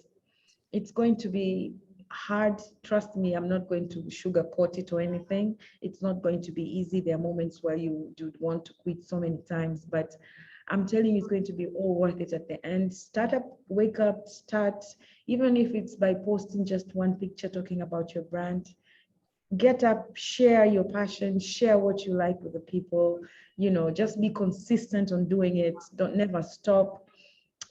It's going to be hard. Trust me, I'm not going to sugarcoat it or anything. It's not going to be easy. There are moments where you do want to quit so many times, but I'm telling you, it's going to be all worth it at the end. Start up, wake up, start, even if it's by posting just one picture talking about your brand. Get up, share your passion, share what you like with the people. Just be consistent on doing it. Don't never stop.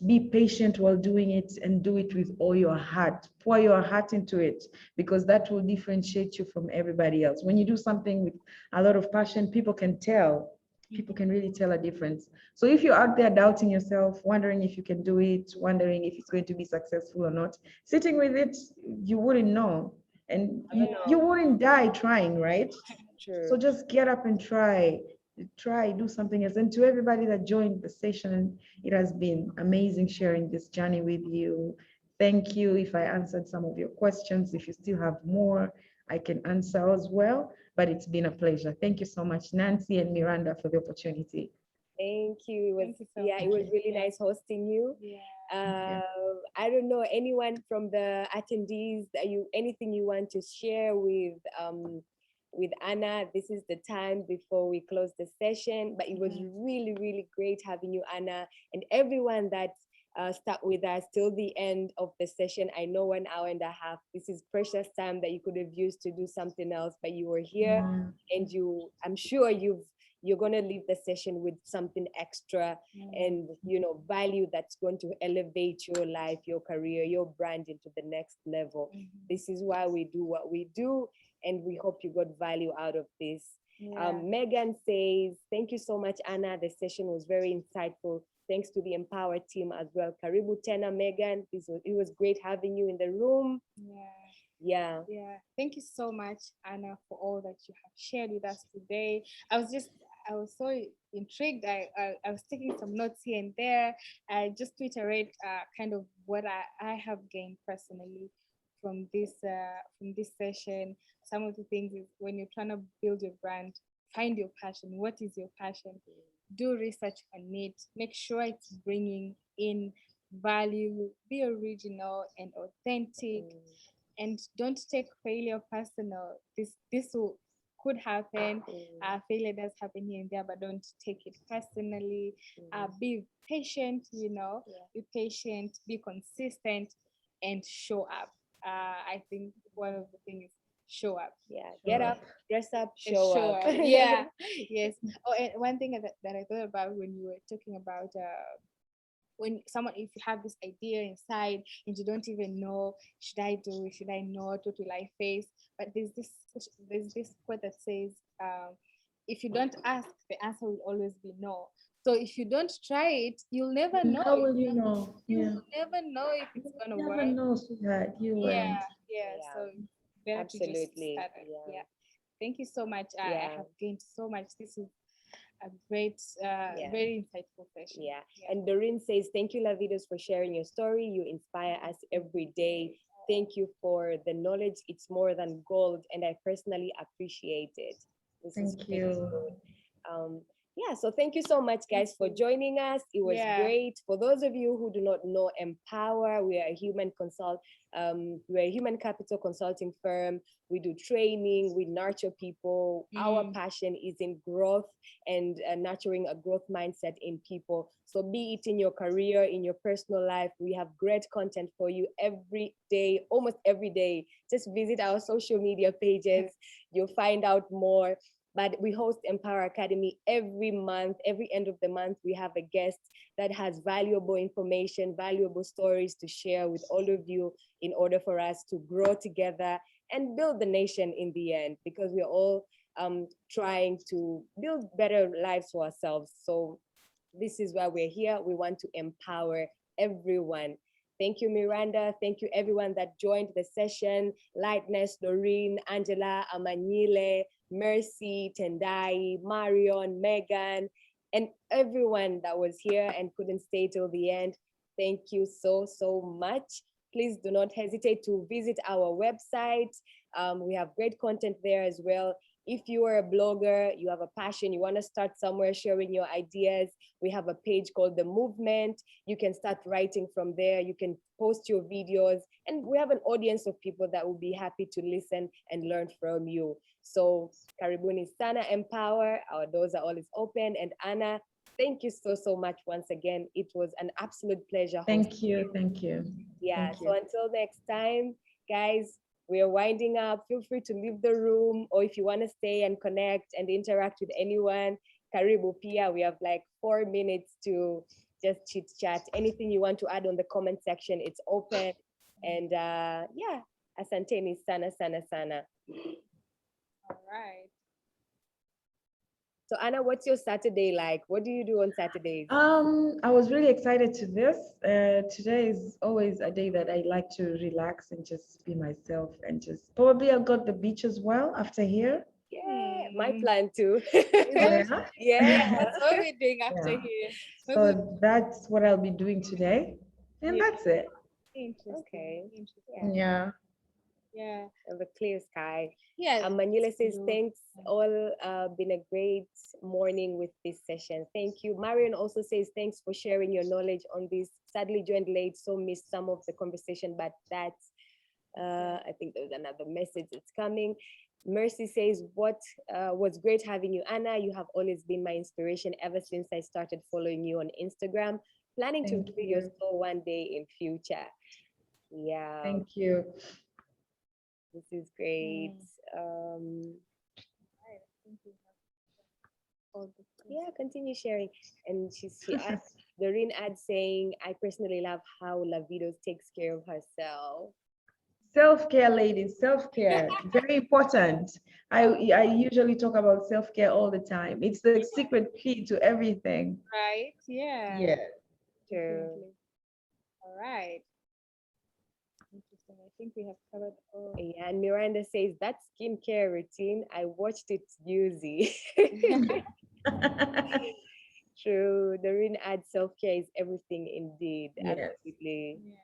Be patient while doing it and do it with all your heart. Pour your heart into it, because that will differentiate you from everybody else. When you do something with a lot of passion, people can tell. People can really tell a difference. So if you're out there doubting yourself, wondering if you can do it, wondering if it's going to be successful or not, sitting with it, you wouldn't know. And you wouldn't die trying, right? True. So just get up and try, do something else. And to everybody that joined the session, it has been amazing sharing this journey with you. Thank you. If I answered some of your questions, if you still have more, I can answer as well. But it's been a pleasure. Thank you so much, Nancy and Miranda, for the opportunity. Thank you. Thank you so It was really nice hosting you. I don't know, anyone from the attendees, anything you want to share with Anna? This is the time before we close the session, but it was really, really great having you, Anna, and everyone that stuck with us till the end of the session. I know 1 hour and a half. This is precious time that you could have used to do something else, but you were here, and I'm sure you're going to leave the session with something extra and value that's going to elevate your life, your career, your brand into the next level. This is why we do what we do, and we hope you got value out of this. Megan says, thank you so much, Anna. The session was very insightful. Thanks to the Empower team as well. Karibu tena, Megan. It was great having you in the room. Yeah. Thank you so much, Anna, for all that you have shared with us today. I was so intrigued. I was taking some notes here and there. I just to iterate kind of what I have gained personally from this session. Some of the things is when you're trying to build your brand, find your passion. What is your passion? Do research on it. Make sure it's bringing in value. Be original and authentic. And don't take failure personal. This could happen. Failure does happen here and there, but don't take it personally. Be patient, be patient, be consistent, and show up. I think one of the things is show up. Get up, dress up, show up. Yes. Oh, and one thing that I thought about when you were talking about if you have this idea inside and you don't even know, should I do it, should I not, what will I face? But there's this quote that says, if you don't ask, the answer will always be no. So if you don't try it, you'll never know. How will you know? You'll never know if it's gonna work. Never know, sweetheart. You won't. So better to just start it. Thank you so much. I have gained so much. This is a great, very insightful session. And Doreen says, thank you, Lavidoz, for sharing your story. You inspire us every day. Thank you for the knowledge. It's more than gold, and I personally appreciate it. Thank you. So thank you so much, guys, for joining us. It was great. For those of you who do not know Empower, we are a human capital consulting firm. We do training, we nurture people. Our passion is in growth and nurturing a growth mindset in people. So be it in your career, in your personal life, we have great content for you every day, almost every day. Just visit our social media pages. You'll find out more. But we host Empower Academy every month. Every end of the month, we have a guest that has valuable information, valuable stories to share with all of you in order for us to grow together and build the nation in the end, because we're all trying to build better lives for ourselves. So this is why we're here. We want to empower everyone. Thank you, Miranda. Thank you, everyone that joined the session. Lightness, Doreen, Angela, Amanyile, Mercy, Tendai, Marion, Megan, and everyone that was here and couldn't stay till the end. Thank you so, so much please do not hesitate to visit our website. We have great content there as well. If you are a blogger, you have a passion, you want to start somewhere sharing your ideas, we have a page called The Movement. You can start writing from there. You can post your videos, and we have an audience of people that will be happy to listen and learn from you. So karibuni sana, Empower. Our doors are always open. And Anna, thank you so much once again. It was an absolute pleasure. Thank you. Yeah, Thank so you. until next time, guys, we are winding up. Feel free to leave the room, or if you want to stay and connect and interact with anyone, karibu pia. We have like 4 minutes to just chit chat. Anything you want to add on the comment section, it's open. And yeah, asanteni sana sana sana. All right. So Anna, what's your Saturday like? What do you do on Saturdays? I was really excited to this. Today is always a day that I like to relax and just be myself, and just probably I'll go to the beach as well after here. Yeah, my plan too. Yeah. Yeah. That's what we're doing after Yeah. here. So that's what I'll be doing today. And Yeah. that's it. Interesting. Okay. Interesting. Yeah. Yeah. Of a clear sky. Yeah. Manila says, Blue. thanks, all been a great morning with this session. Thank you. Marion also says, thanks for sharing your knowledge on this. Sadly joined late, so missed some of the conversation, but that's, I think there's another message that's coming. Mercy says, what was great having you, Anna. You have always been my inspiration ever since I started following you on Instagram. Planning to Thank do your you. show one day in future. Yeah. Thank you. This is great. Yeah, continue sharing. And she asked Doreen ad saying, I personally love how Lavidoz takes care of herself. Self-care, ladies, self-care, very important. I usually talk about self-care all the time. It's the secret key to everything. Right. Yeah. Yeah. True. Definitely. All right. Interesting. I think we have covered all. Yeah, and Miranda says that skincare routine, I watched it Yuzi. True. Doreen adds self-care is everything indeed. Yes. Absolutely. Yeah.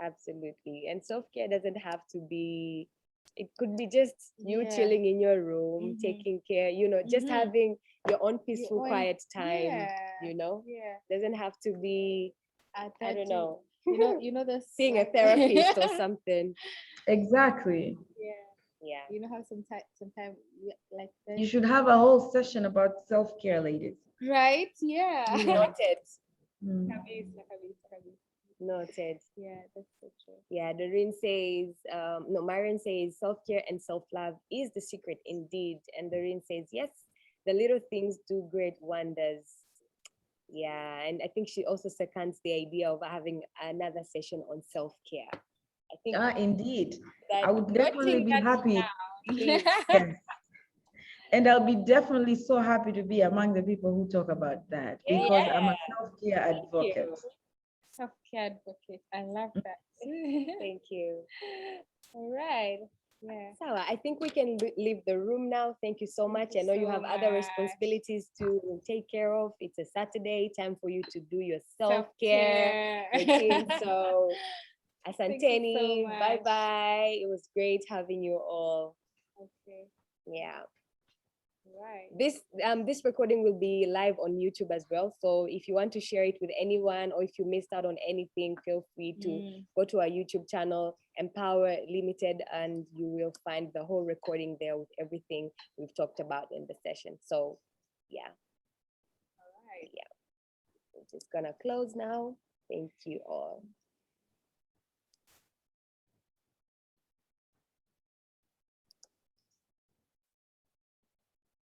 Absolutely. And self-care doesn't have to be, it could be just you Yeah. chilling in your room, taking care, just having your own peaceful, own- quiet time, Yeah. Yeah. Doesn't have to be, I don't know, You know the seeing a therapist or something. Exactly. Yeah. Yeah. You know how sometimes like You should have a whole session about self-care, ladies. right? Yeah. Noted. Mm. Kabisa. Noted. Yeah, that's so true. Yeah, Doreen says, Marion says self-care and self-love is the secret indeed. And Doreen says, yes, the little things do great wonders. Yeah, and I think she also seconds the idea of having another session on self-care. I think Indeed. that I would definitely be happy. please, Yes. And I'll be definitely so happy to be among the people who talk about that, because I'm a self-care advocate. Self-care advocate. I love that. thank you. All right. Yeah. So I think we can leave the room now. Thank you so much. you I know you so have other much. responsibilities to take care of. It's a Saturday, time for you to do your self-care routine. So asanteni, much. bye-bye. It was great having you all. Okay. Yeah. Right. This recording will be live on YouTube as well. So if you want to share it with anyone, or if you missed out on anything, feel free to go to our YouTube channel, Empower Limited, and you will find the whole recording there with everything we've talked about in the session. So yeah. All right. Yeah. We're just gonna close now. Thank you all.